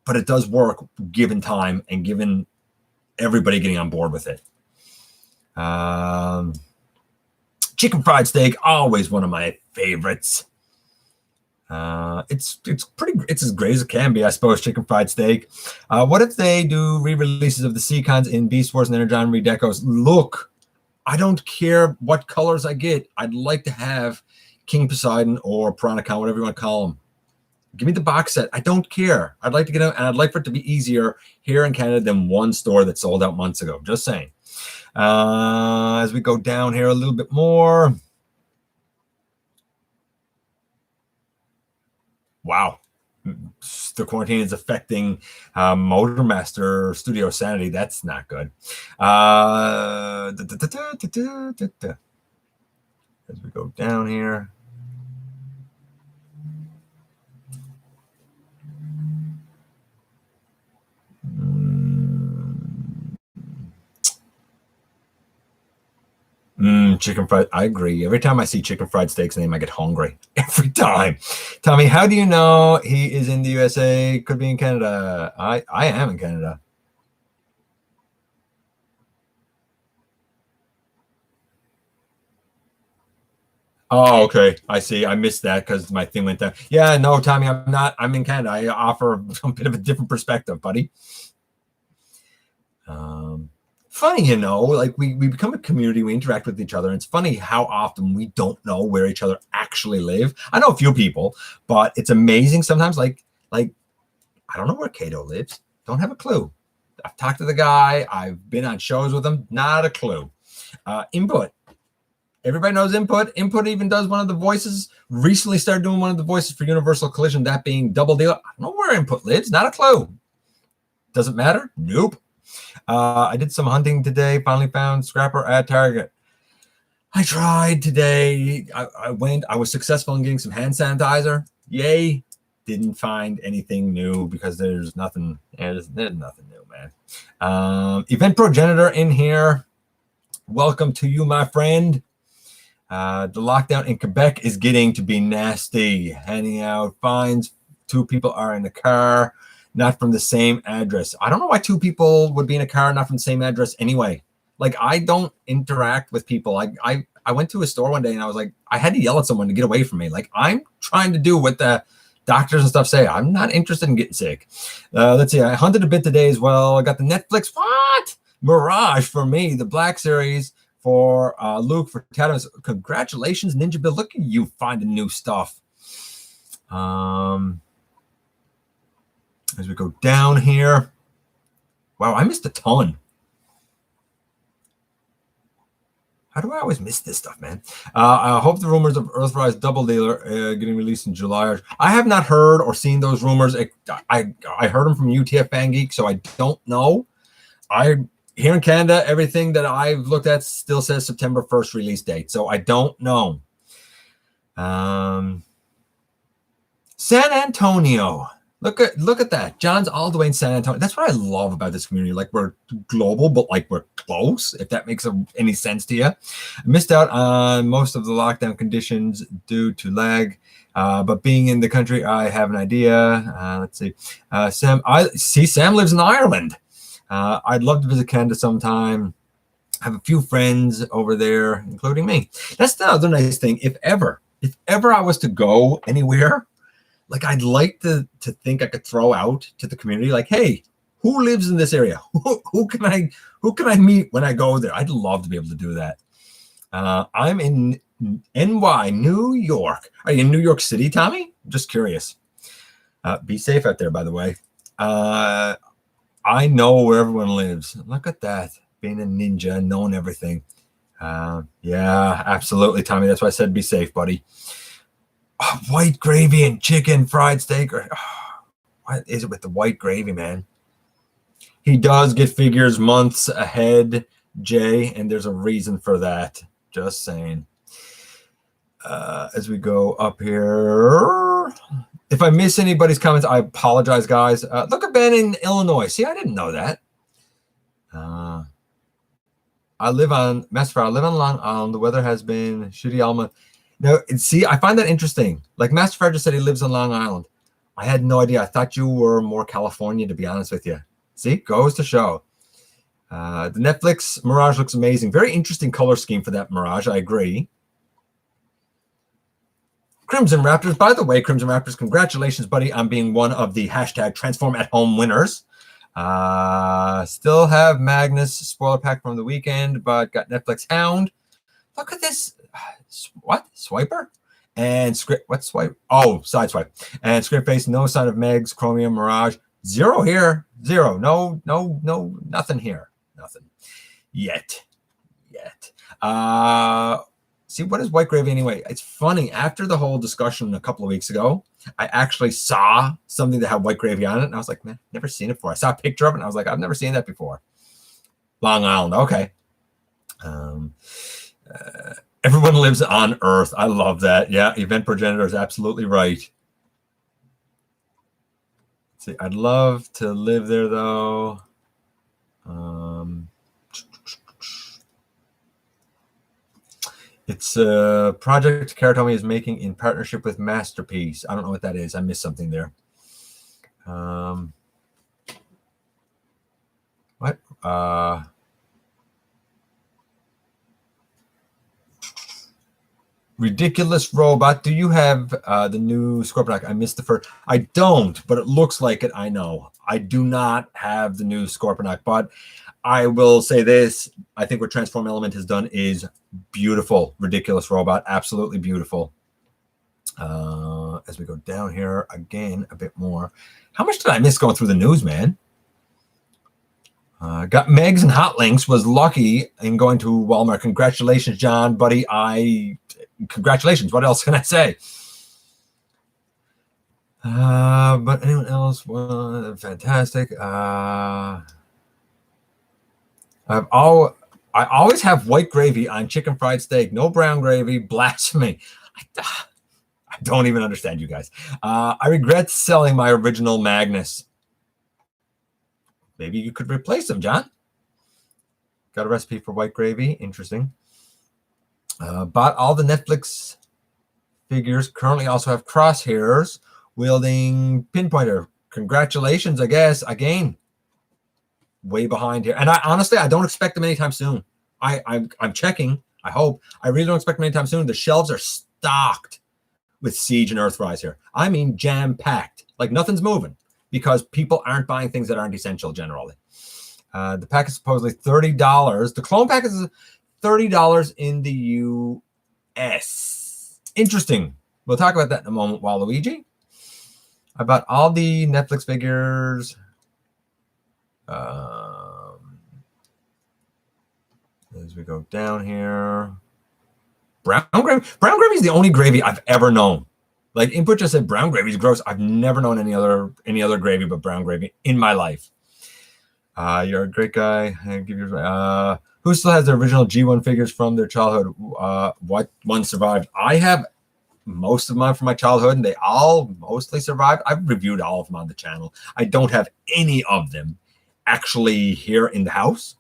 but it does work given time and given everybody getting on board with it. Chicken fried steak, always one of my favorites. It's as great as it can be, I suppose. Chicken fried steak. What if they do re-releases of the Seacons in Beast Wars and Energon redecos? Look, I don't care what colors I get. I'd like to have King Poseidon or Piranacon, whatever you want to call them. Give me the box set. I don't care. I'd like to get out, and I'd like for it to be easier here in Canada than one store that sold out months ago. Just saying. As we go down here a little bit more. Wow. The quarantine is affecting Motormaster Studio Sanity. That's not good. As we go down here. Chicken fried. I agree. Every time I see chicken fried steak's name, I get hungry. Every time. Tommy, how do you know he is in the USA? Could be in Canada. I am in Canada. Oh, okay. I see. I missed that because my thing went down. Yeah, no, Tommy, I'm not. I'm in Canada. I offer a bit of a different perspective, buddy. funny, you know, like we become a community, we interact with each other. And it's funny how often we don't know where each other actually live. I know a few people, but it's amazing sometimes. Like I don't know where Kato lives. Don't have a clue. I've talked to the guy. I've been on shows with him. Not a clue. Input. Everybody knows Input. Input even does one of the voices. Recently started doing one of the voices for Universal Collision, that being Double Deal. I don't know where Input lives. Not a clue. Doesn't matter. Nope. I did some hunting today. Finally found Scrapper at Target. I tried today. I was successful in getting some hand sanitizer. Yay. Didn't find anything new because there's nothing. There's nothing new, man. Event Progenitor in here. Welcome to you, my friend. The lockdown in Quebec is getting to be nasty. Handing out fines. 2 people are in the car, not from the same address. I don't know why 2 people would be in a car not from the same address anyway. Like, I don't interact with people. I went to a store one day and I was like, I had to yell at someone to get away from me. Like, I'm trying to do what the doctors and stuff say. I'm not interested in getting sick. Let's see. I hunted a bit today as well. I got the Netflix Mirage for me, the Black Series for Luke, for Tatum. Congratulations, Ninja Bill. Look at you finding new stuff. As we go down here. Wow, I missed a ton. How do I always miss this stuff, man? I hope the rumors of Earthrise Double Dealer getting released in July. I have not heard or seen those rumors. I heard them from UTF Fan Geek, so I don't know. Here in Canada, everything that I've looked at still says September 1st release date, so I don't know. San Antonio. Look at that. John's all the way in San Antonio. That's what I love about this community. Like, we're global, but like we're close, if that makes any sense to you. I missed out on most of the lockdown conditions due to lag. But being in the country, I have an idea. Let's see. Sam lives in Ireland. I'd love to visit Canada sometime. I have a few friends over there, including me. That's the other nice thing. If ever I was to go anywhere, like, I'd like to think I could throw out to the community, like, hey, who lives in this area? Who can I meet when I go there? I'd love to be able to do that. I'm in NY, New York. Are you in New York City, Tommy? Just curious. Be safe out there, by the way. I know where everyone lives. Look at that. Being a ninja, knowing everything. Yeah, absolutely, Tommy. That's why I said be safe, buddy. White gravy and chicken fried steak. What is it with the white gravy, man? He does get figures months ahead, Jay, and there's a reason for that. Just saying. As we go up here, if I miss anybody's comments, I apologize, guys. Look at Ben in Illinois. See, I didn't know that. I live on Long Island. The weather has been shitty all month. Now, see, I find that interesting. Like, Master Fred just said he lives on Long Island. I had no idea. I thought you were more California, to be honest with you. See, goes to show. The Netflix Mirage looks amazing. Very interesting color scheme for that Mirage. I agree. Crimson Raptors. By the way, Crimson Raptors, congratulations, buddy, on being one of the hashtag Transform at Home winners. Still have Magnus spoiler pack from the weekend, but got Netflix Hound. Look at this. What? Swiper? And script. What swipe? Oh, side swipe. And script face. No sign of Megs. Chromium Mirage. 0 here. 0. No, nothing here. Nothing. Yet. See, what is white gravy anyway? It's funny. After the whole discussion a couple of weeks ago, I actually saw something that had white gravy on it. And I was like, man, never seen it before. I saw a picture of it and I was like, I've never seen that before. Long Island. Okay. Everyone lives on Earth. I love that. Yeah, Event Progenitor is absolutely right. See, I'd love to live there, though. It's a project Kato is making in partnership with Masterpiece. I don't know what that is. I missed something there. What? Ridiculous Robot. Do you have the new Scorponok? I missed the first. I don't, but it looks like it. I know. I do not have the new Scorponok, but I will say this. I think what Transform Element has done is beautiful. Ridiculous Robot. Absolutely beautiful. As we go down here again a bit more. How much did I miss going through the news, man? Got Megs and Hot Links. Was lucky in going to Walmart. Congratulations, John, buddy. Congratulations. What else can I say? But anyone else? Fantastic. I always have white gravy on chicken fried steak. No brown gravy. Blasphemy. I don't even understand you guys. I regret selling my original Magnus. Maybe you could replace them, John. Got a recipe for white gravy. Interesting. Bought all the Netflix figures. Currently also have crosshairs wielding pinpointer. Congratulations, I guess. Again, way behind here. And honestly, I don't expect them anytime soon. I'm checking. I hope. I really don't expect them anytime soon. The shelves are stocked with Siege and Earthrise here. I mean, jam-packed. Like nothing's moving because people aren't buying things that aren't essential generally. The pack is supposedly $30. The clone pack is $30 in the US. Interesting. We'll talk about that in a moment, Waluigi. I bought all the Netflix figures. As we go down here. Brown gravy. Brown gravy is the only gravy I've ever known. Like Input just said brown gravy is gross. I've never known any other gravy but brown gravy in my life. You're a great guy. Give you who still has the original G1 figures from their childhood? What one survived? I have most of mine from my childhood, and they all mostly survived. I've reviewed all of them on the channel. I don't have any of them actually here in the house.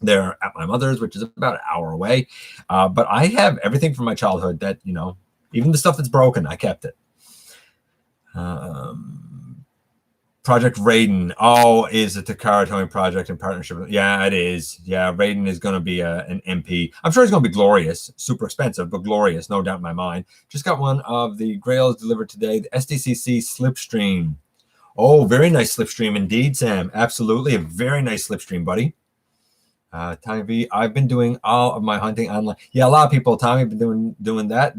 They're at my mother's, which is about an hour away. But I have everything from my childhood that, you know, even the stuff that's broken, I kept it. Project Raiden. Oh, is it the Takara Tomy project in partnership? Yeah, it is. Yeah, Raiden is going to be an MP. I'm sure he's going to be glorious. Super expensive, but glorious. No doubt in my mind. Just got one of the Grails delivered today. The SDCC Slipstream. Oh, very nice Slipstream indeed, Sam. Absolutely. A very nice Slipstream, buddy. Tommy V, I've been doing all of my hunting online. Yeah, a lot of people, Tommy, have been doing that.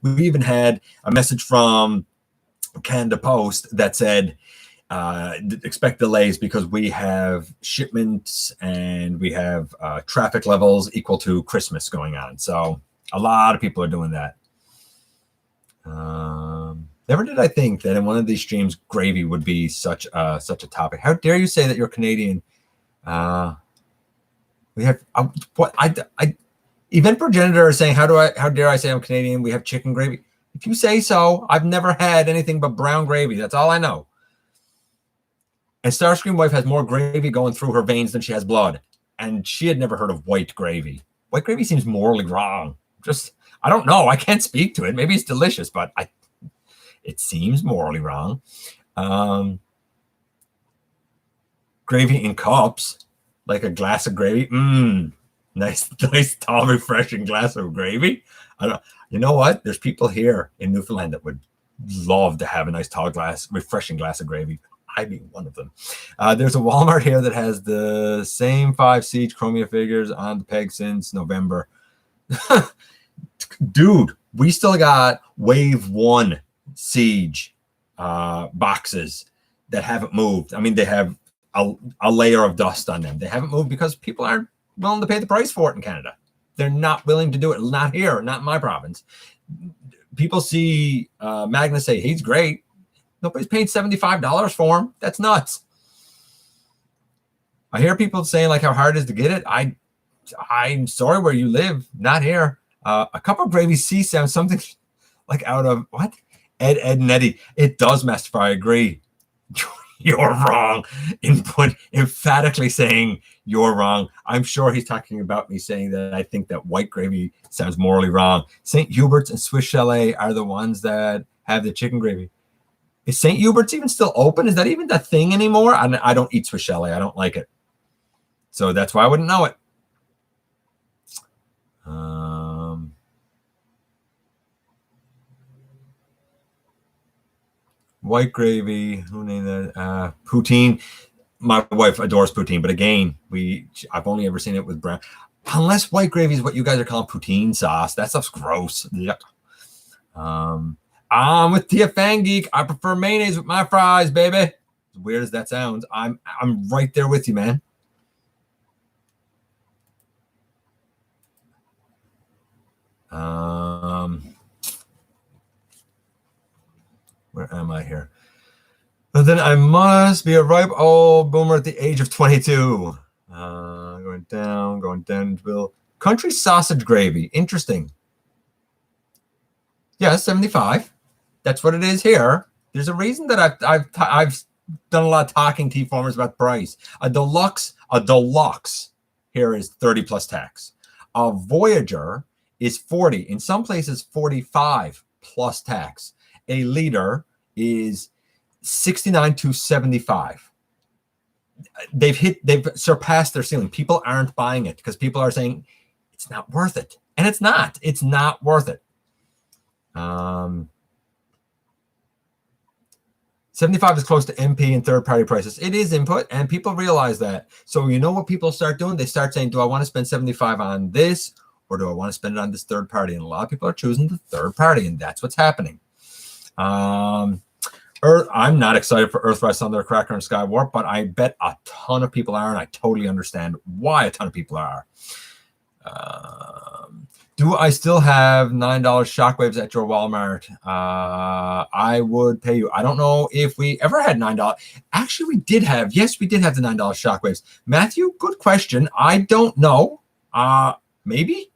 We even had a message from Canada Post that said, expect delays because we have shipments and we have traffic levels equal to Christmas going on. So a lot of people are doing that. Never did I think that in one of these streams, gravy would be such a topic. How dare you say that you're Canadian? We have what event progenitor is saying. How dare I say I'm Canadian? We have chicken gravy. If you say so, I've never had anything but brown gravy. That's all I know. And Starscream wife has more gravy going through her veins than she has blood, and she had never heard of white gravy. White gravy seems morally wrong. Just I don't know. I can't speak to it. Maybe it's delicious, but it seems morally wrong. Gravy in cups. Like a glass of gravy. Nice, tall, refreshing glass of gravy. You know what? There's people here in Newfoundland that would love to have a nice, tall refreshing glass of gravy. I'd be one of them. There's a Walmart here that has the same 5 Siege Chromia figures on the peg since November. Dude, we still got Wave 1 Siege boxes that haven't moved. I mean, they have a layer of dust on them. They haven't moved because people aren't willing to pay the price for it in Canada. They're not willing to do it. Not here, not in my province. People see Magnus say, he's great. Nobody's paying $75 for him. That's nuts. I hear people saying like how hard it is to get it. I'm sorry where you live. Not here. A cup of gravy C sounds something like out of what? Ed and Eddie. It does, Master. I agree. You're wrong. Input emphatically saying you're wrong. I'm sure he's talking about me saying that I think that white gravy sounds morally wrong. St. Hubert's and Swiss Chalet are the ones that have the chicken gravy. Is St. Hubert's even still open? Is that even the thing anymore? I don't eat Swiss Chalet. I don't like it. So that's why I wouldn't know it. White gravy. Who named that? Poutine. My wife adores poutine, but again, I've only ever seen it with brown. Unless white gravy is what you guys are calling poutine sauce. That stuff's gross. Yuck. I'm with Tia Fan Geek. I prefer mayonnaise with my fries, baby. As weird as that sounds, I'm right there with you, man. Where am I here? But then I must be a ripe old boomer at the age of 22. Going down. Bill. Country sausage gravy. Interesting. Yeah, 75. That's what it is here. There's a reason that I've done a lot of talking to T-formers about the price. A deluxe here is 30 plus tax. A Voyager is 40. In some places, 45 plus tax. A liter is 69 to 75. They've surpassed their ceiling. People aren't buying it because people are saying it's not worth it. And it's not worth it. 75 is close to MP and third-party prices. It is input, and people realize that. So you know what people start doing? They start saying, do I want to spend 75 on this, or do I want to spend it on this third party? And a lot of people are choosing the third party, and that's what's happening. I'm not excited for Earthrise, Thundercracker, and Skywarp, but I bet a ton of people are, and I totally understand why a ton of people are. Do I still have $9 shockwaves at your Walmart? I would pay you. I don't know if we ever had $9. Actually, we did have the $9 shockwaves. Matthew, good question. I don't know. Maybe.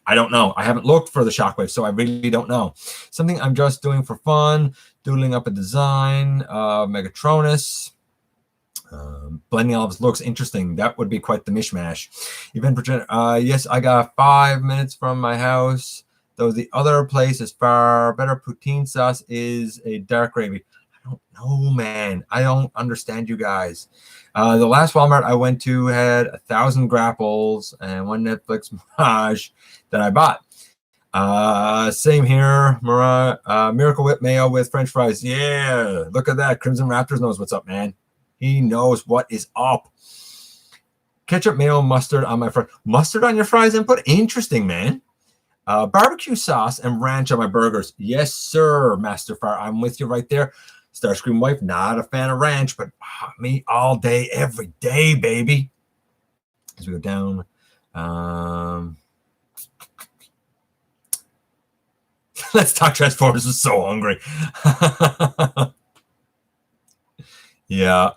I don't know. I haven't looked for the shockwaves, so I really don't know. Something I'm just doing for fun, doodling up a design, Megatronus. Blending all of his looks interesting. That would be quite the mishmash. Event project. Yes, I got 5 minutes from my house. Though the other place is far better. Poutine sauce is a dark gravy. I don't know, man. I don't understand you guys. The last Walmart I went to had 1,000 grapples and one Netflix Mirage that I bought. Same here. Miracle Whip mayo with French fries. Yeah, look at that. Crimson Raptors knows what's up, man. He knows what is up. Ketchup, mayo, mustard on my fries. Mustard on your fries input? Interesting, man. Barbecue sauce and ranch on my burgers. Yes, sir, Master Fire. I'm with you right there. Starscream wife, not a fan of ranch, but me all day, every day, baby. As we go down. Let's talk Transformers. I'm so hungry. Yeah.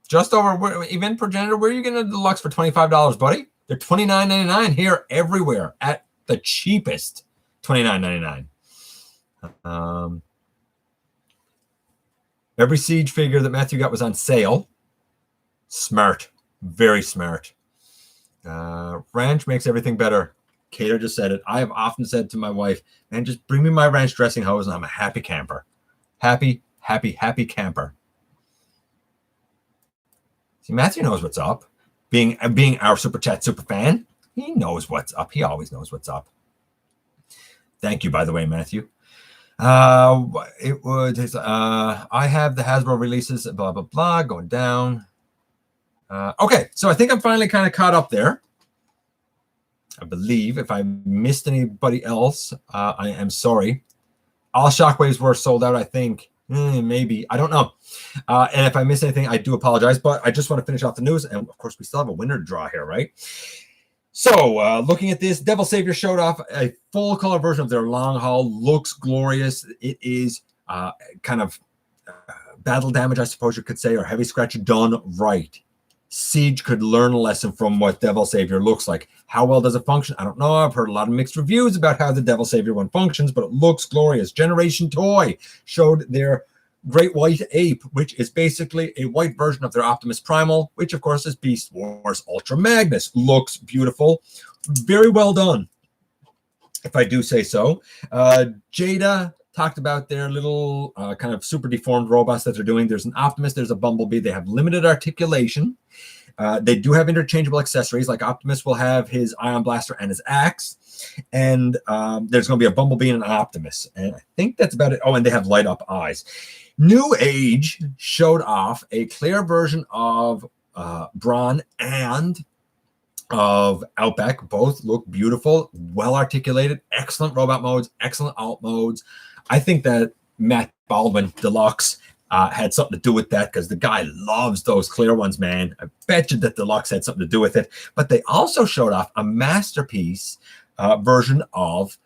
Just over event progenitor. Where are you getting a deluxe for $25, buddy? They're $29.99 here everywhere at the cheapest. $29.99. Every Siege figure that Matthew got was on sale. Smart, very smart. Ranch makes everything better. Kato just said it. I have often said to my wife, "Man, just bring me my ranch dressing hose, and I'm a happy camper. Happy camper." See, Matthew knows what's up. Being our Super Chat super fan, he knows what's up. He always knows what's up. Thank you, by the way, Matthew. I have the Hasbro releases, blah, blah, blah, going down. Okay, so I think I'm finally kind of caught up there. I believe. If I missed anybody else, I am sorry. All shockwaves were sold out, I think. Maybe. I don't know. And if I missed anything, I do apologize. But I just want to finish off the news. And, of course, we still have a winner to draw here, right? So, looking at this, Devil Savior showed off a full-color version of their long haul. Looks glorious. It is kind of battle damage, I suppose you could say, or heavy scratch done right. Siege could learn a lesson from what Devil Savior looks like. How well does it function? I don't know. I've heard a lot of mixed reviews about how the Devil Savior one functions, but it looks glorious. Generation Toy showed their Great White Ape, which is basically a white version of their Optimus Primal, which, of course, is Beast Wars Ultra Magnus. Looks beautiful. Very well done, if I do say so. Jada talked about their little kind of super deformed robots that they're doing. There's an Optimus, there's a Bumblebee. They have limited articulation. They do have interchangeable accessories, like Optimus will have his ion blaster and his axe. And there's going to be a Bumblebee and an Optimus. And I think that's about it. Oh, and they have light up eyes. Newage showed off a clear version of Brawn and of Outback. Both look beautiful, well articulated, excellent robot modes, excellent alt modes. I think that Matt Baldwin Deluxe had something to do with that, because the guy loves those clear ones, man. I bet you that Deluxe had something to do with it. But they also showed off a masterpiece version of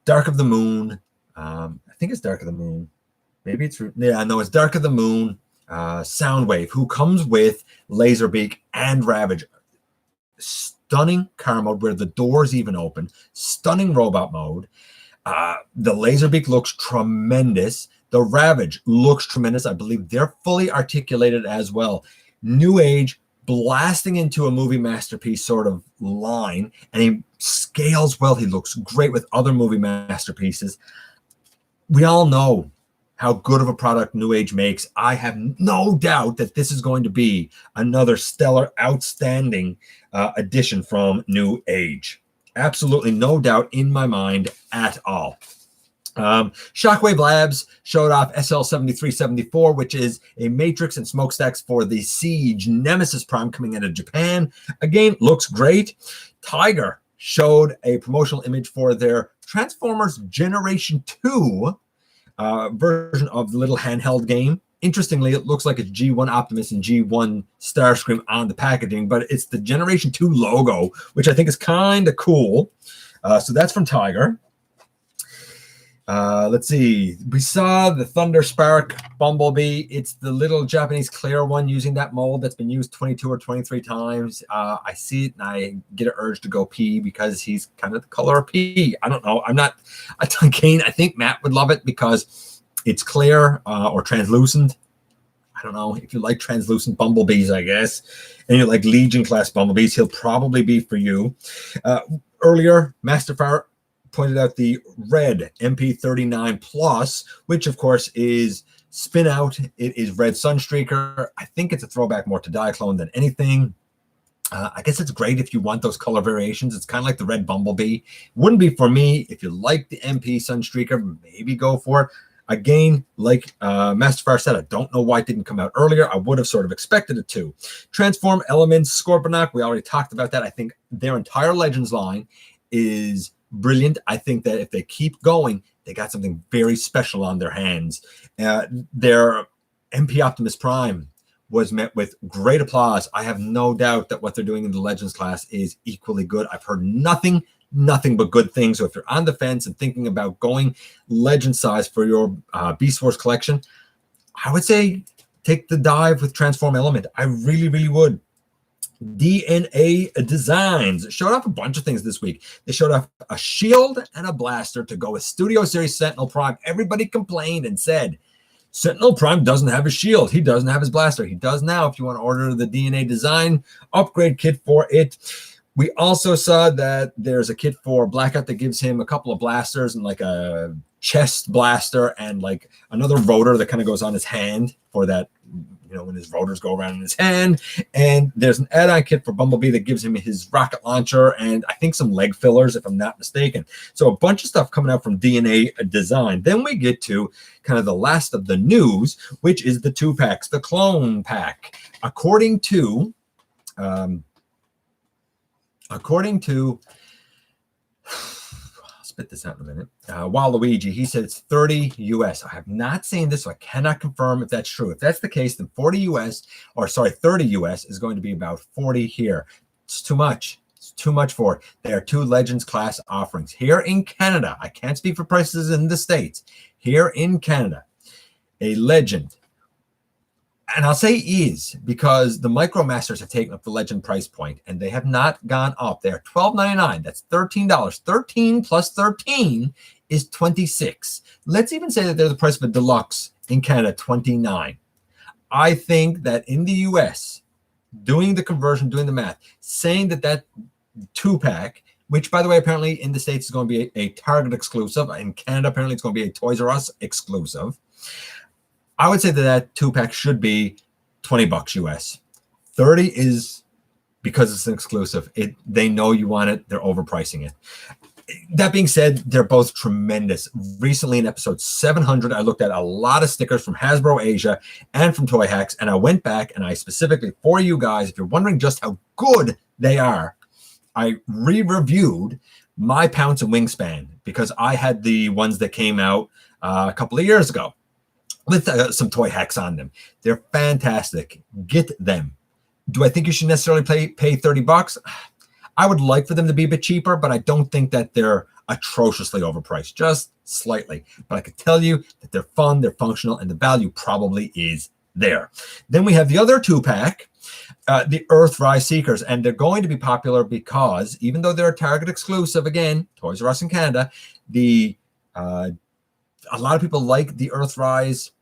Dark of the Moon. I think it's Dark of the Moon. Maybe it's, yeah, no, it's Dark of the Moon. Soundwave, who comes with Laserbeak and Ravage. Stunning car mode where the doors even open. Stunning robot mode. The Laserbeak looks tremendous. The Ravage looks tremendous. I believe they're fully articulated as well. Newage blasting into a movie masterpiece sort of line, and he scales well. He looks great with other movie masterpieces. We all know how good of a product Newage makes. I have no doubt that this is going to be another stellar, outstanding addition from Newage. Absolutely no doubt in my mind at all. Shockwave Labs showed off SL7374, which is a matrix and smokestacks for the Siege Nemesis Prime coming out of Japan. Again, looks great. Tiger showed a promotional image for their Transformers Generation 2 version of the little handheld game. Interestingly, it looks like it's G1 Optimus and G1 Starscream on the packaging, but it's the Generation 2 logo, which I think is kind of cool. So that's from Tiger. Let's see. We saw the Thunder Spark Bumblebee. It's the little Japanese clear one using that mold that's been used 22 or 23 times. I see it and I get an urge to go pee because he's kind of the color of pee. I don't know. I think Matt would love it because it's clear or translucent. I don't know if you like translucent bumblebees, I guess, and you like Legion class bumblebees, he'll probably be for you. Earlier, Masterfire pointed out the red MP39 Plus, which of course is spin out. It is red Sunstreaker. I think it's a throwback more to Diaclone than anything. I guess it's great if you want those color variations. It's kind of like the red Bumblebee. Wouldn't be for me. If you like the MP Sunstreaker, maybe go for it. Again, like Masterfire said, I don't know why it didn't come out earlier. I would have sort of expected it to. Transform Elements, Scorponok, we already talked about that. I think their entire Legends line is brilliant. I think that if they keep going, they got something very special on their hands. Their MP Optimus Prime was met with great applause. I have no doubt that what they're doing in the Legends class is equally good. I've heard nothing but good things. So if you're on the fence and thinking about going Legend size for your Beast Wars collection, I would say take the dive with Transform Element. I really, really would. DNA Designs showed off a bunch of things this week. They showed off a shield and a blaster to go with Studio Series Sentinel Prime. Everybody complained and said, Sentinel Prime doesn't have a shield. He doesn't have his blaster. He does now if you want to order the DNA Design upgrade kit for it. We also saw that there's a kit for Blackout that gives him a couple of blasters and like a chest blaster and like another rotor that kind of goes on his hand for that, you know, when his rotors go around in his hand. And there's an add-on kit for Bumblebee that gives him his rocket launcher and I think some leg fillers, if I'm not mistaken. So a bunch of stuff coming out from DNA Design. Then we get to kind of the last of the news, which is the 2-packs, the clone pack. According to I'll spit this out in a minute. Waluigi, he said it's 30 US. I have not seen this, so I cannot confirm if that's true. If that's the case, then 30 US is going to be about 40 here. It's too much. It's too much for it. There are 2 Legends class offerings. Here in Canada, I can't speak for prices in the States. Here in Canada, a Legend, and I'll say is because the MicroMasters have taken up the Legend price point and they have not gone up. They're $12.99. That's $13. 13 plus 13 is 26. Let's even say that they're the price of a deluxe in Canada, 29. I think that in the US, doing the conversion, doing the math, saying that 2-pack which, by the way, apparently in the States is going to be a Target exclusive. In Canada, apparently it's going to be a Toys R Us exclusive. I would say that 2-pack should be $20 US. 30 is because it's an exclusive. They know you want it. They're overpricing it. That being said, they're both tremendous. Recently in episode 700, I looked at a lot of stickers from Hasbro Asia and from Toy Hacks, and I went back and I specifically, for you guys, if you're wondering just how good they are, I re-reviewed my Pounce and Wingspan because I had the ones that came out a couple of years ago with some Toy Hacks on them. They're fantastic. Get them. Do I think you should necessarily pay $30? I would like for them to be a bit cheaper, but I don't think that they're atrociously overpriced, just slightly. But I could tell you that they're fun, they're functional, and the value probably is there. Then we have the other 2-pack, the Earthrise Seekers, and they're going to be popular because even though they're a Target exclusive, again, Toys R Us in Canada, a lot of people like the Earthrise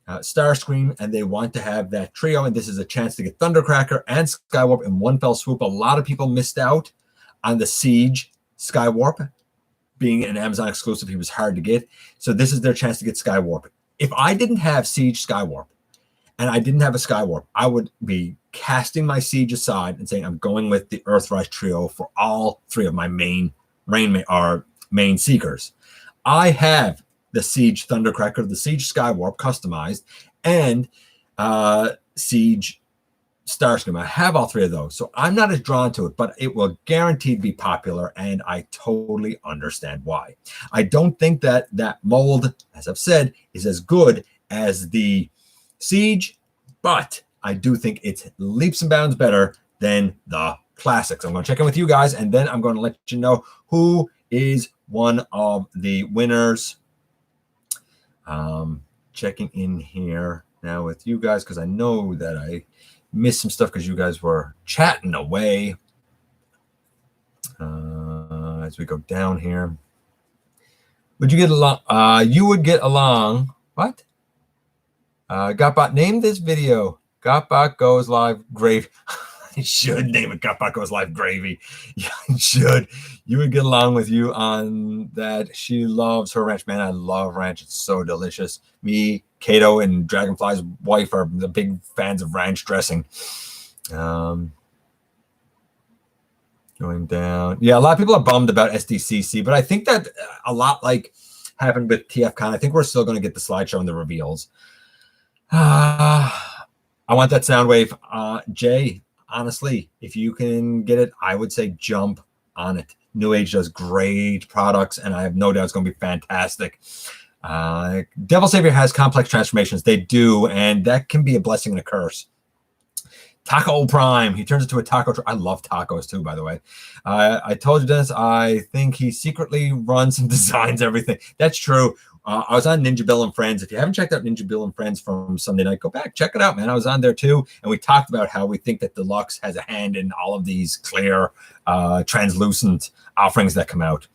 Starscream, and they want to have that trio, and this is a chance to get Thundercracker and Skywarp in one fell swoop. A lot of people missed out on the Siege Skywarp. Being an Amazon exclusive, he was hard to get, so this is their chance to get Skywarp. If I didn't have Siege Skywarp and I didn't have a Skywarp, I would be casting my Siege aside and saying I'm going with the Earthrise trio for all 3 of my main Seekers. I have the Siege Thundercracker, the Siege Skywarp customized, and Siege Starscream. I have all 3 of those, so I'm not as drawn to it, but it will guaranteed be popular, and I totally understand why. I don't think that mold, as I've said, is as good as the Siege, but I do think it's leaps and bounds better than the classics. I'm going to check in with you guys, and then I'm going to let you know who is one of the winners. Checking in here now with you guys because I know that I missed some stuff because you guys were chatting away. As we go down here, would you get along? You would get along. What? GotBot, name this video GotBot Goes Live Gravy. You should name it GotBot Goes Live Gravy. Yeah, you should. You would get along with you on that. She loves her ranch. Man, I love ranch. It's so delicious. Me, Kato, and Dragonfly's wife are the big fans of ranch dressing. Going down. Yeah, a lot of people are bummed about SDCC, but I think that a lot like happened with TFCon. I think we're still going to get the slideshow and the reveals. I want that Soundwave. Jay, honestly, if you can get it, I would say jump on it. Newage does great products, and I have no doubt it's going to be fantastic. Devil Savior has complex transformations. They do, and that can be a blessing and a curse. Taco Prime, he turns into a taco. I love tacos too, by the way. I told you, Dennis, I think he secretly runs and designs everything. That's true. I was on Ninja Bill and Friends. If you haven't checked out Ninja Bill and Friends from Sunday night, go back, check it out, man. I was on there too, and we talked about how we think that Deluxe has a hand in all of these clear, translucent offerings that come out.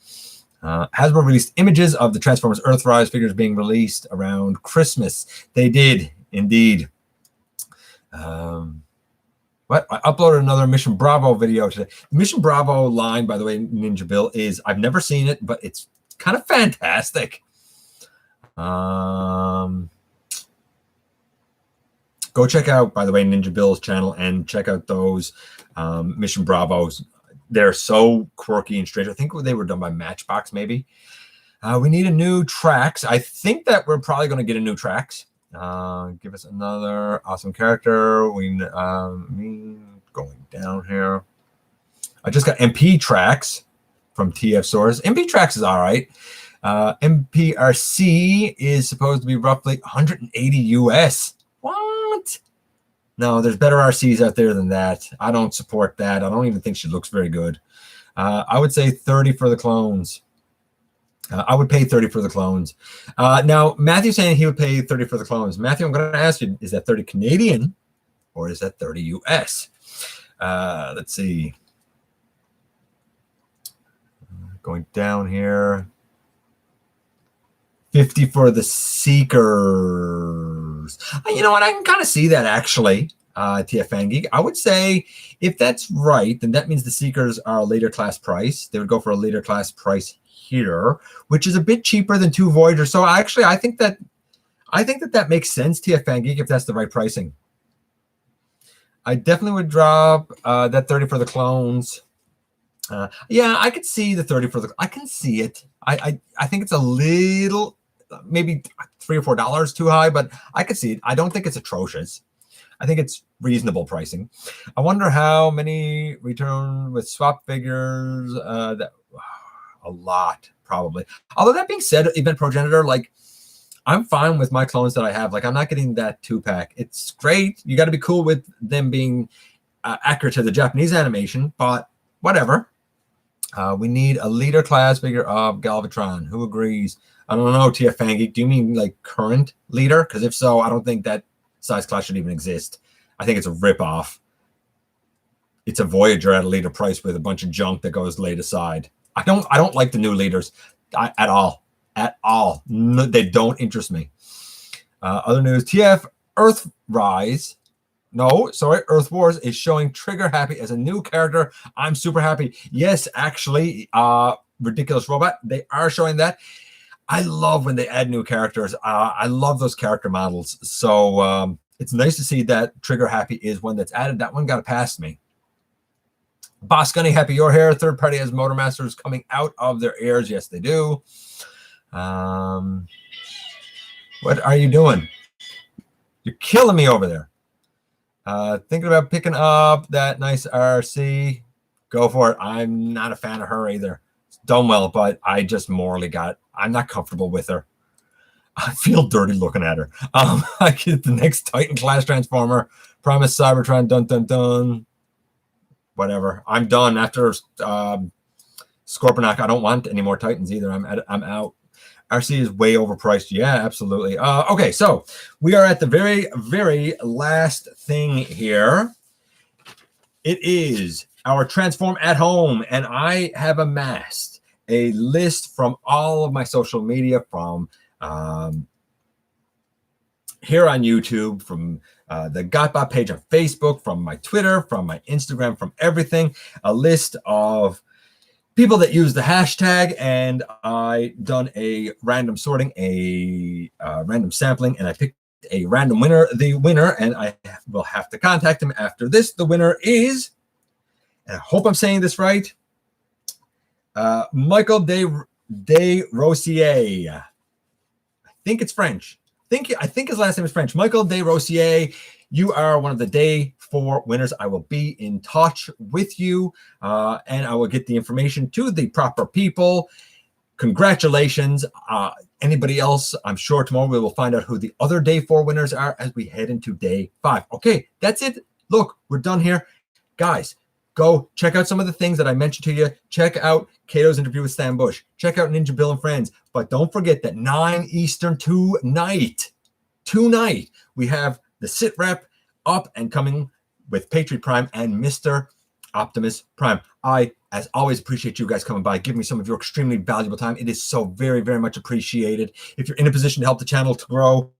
Hasbro released images of the Transformers Earthrise figures being released around Christmas. They did, indeed. What? I uploaded another Mission Bravo video today. Mission Bravo line, by the way, Ninja Bill, is, I've never seen it, but it's kind of fantastic. Go check out, by the way, Ninja Bill's channel and check out those Mission Bravos. They're so quirky and strange. I think they were done by Matchbox, maybe. We need a new Trax. I think that we're probably going to get a new Trax. Give us another awesome character. Me going down here. I just got MP Trax from TF Source. MP Trax is all right. MPRC is supposed to be roughly 180 US. What? No, there's better RCs out there than that. I don't support that. I don't even think she looks very good. I would say 30 for the clones. I would pay 30 for the clones. Now, Matthew's saying he would pay 30 for the clones. Matthew, I'm going to ask you, is that 30 Canadian or is that 30 US? Let's see. Going down here. 50 for the Seekers. You know what? I can kind of see that, actually. TF Fan Geek. I would say if that's right, then that means the Seekers are a later class price. They would go for a later class price here, which is a bit cheaper than 2 Voyagers. So actually, I think that makes sense, TF Fan Geek, if that's the right pricing. I definitely would drop that 30 for the clones. Yeah, I could see the 30 for the. I can see it. I think it's a little, maybe $3 or $4 too high, but I could see it. I don't think it's atrocious. I think it's reasonable pricing. I wonder how many return with swap figures. That a lot probably. Although that being said, Event Progenitor, like, I'm fine with my clones that I have. Like, I'm not getting that 2-pack. It's great. You got to be cool with them being accurate to the Japanese animation, but whatever. We need a leader class figure of Galvatron. Who agrees? I don't know, TF Fan Geek. Do you mean like current leader? Because if so, I don't think that size class should even exist. I think it's a ripoff. It's a Voyager at a leader price with a bunch of junk that goes laid aside. I don't like the new leaders at all. At all. No, they don't interest me. Other news, TF Earthrise. No, sorry, Earth Wars is showing Trigger Happy as a new character. I'm super happy. Yes, actually, Ridiculous Robot, they are showing that. I love when they add new characters. I love those character models. So it's nice to see that Trigger Happy is one that's added. That one got past me. Boss Gunny, Happy Your Hair. Third party has Motormasters coming out of their ears. Yes, they do. What are you doing? You're killing me over there. Thinking about picking up that nice RC. Go for it. I'm not a fan of her either. It's done well, but I just morally I'm not comfortable with her. I feel dirty looking at her. I get the next Titan class Transformer. Promise Cybertron. Dun dun dun. Whatever. I'm done after Scorponok. I don't want any more Titans either. I'm out. RC is way overpriced. Yeah, absolutely. Okay, so we are at the very, very last thing here. It is our Transform at Home, and I have amassed a list from all of my social media, from here on YouTube, from the GotBot page on Facebook, from my Twitter, from my Instagram, from everything, a list of people that use the hashtag, and I done a random sorting, a random sampling, and I picked a random winner. The winner, and I will have to contact him after this. The winner is, and I hope I'm saying this right, Michael de Rossier. I think it's French. I think his last name is French. Michael de Rossier. You are one of the day 4 winners. I will be in touch with you, and I will get the information to the proper people. Congratulations. Anybody else, I'm sure tomorrow we will find out who the other day 4 winners are as we head into day 5. Okay, that's it. Look, we're done here. Guys, go check out some of the things that I mentioned to you. Check out Kato's interview with Stan Bush. Check out Ninja Bill and Friends. But don't forget that 9 Eastern tonight, we have the sit rep up and coming with Patriot Prime and Mr. Optimus Prime. I, as always, appreciate you guys coming by, giving me some of your extremely valuable time. It is so very, very much appreciated. If you're in a position to help the channel to grow,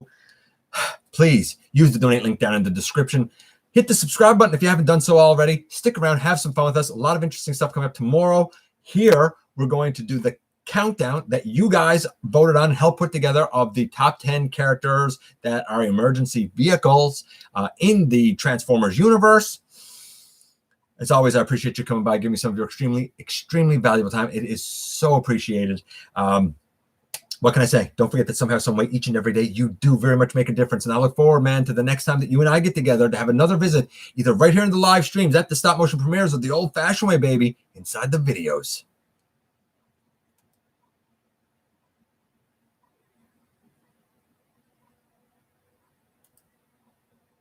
please use the donate link down in the description. Hit the subscribe button if you haven't done so already. Stick around, have some fun with us. A lot of interesting stuff coming up tomorrow. Here, we're going to do the countdown that you guys voted on, helped put together, of the top 10 characters that are emergency vehicles in the Transformers universe. As always, I appreciate you coming by, giving me some of your extremely, extremely valuable time. It is so appreciated. What can I say? Don't forget that somehow, some way, each and every day, you do very much make a difference. And I look forward, man, to the next time that you and I get together to have another visit, either right here in the live streams, at the stop motion premieres, or the old-fashioned way, baby, inside the videos.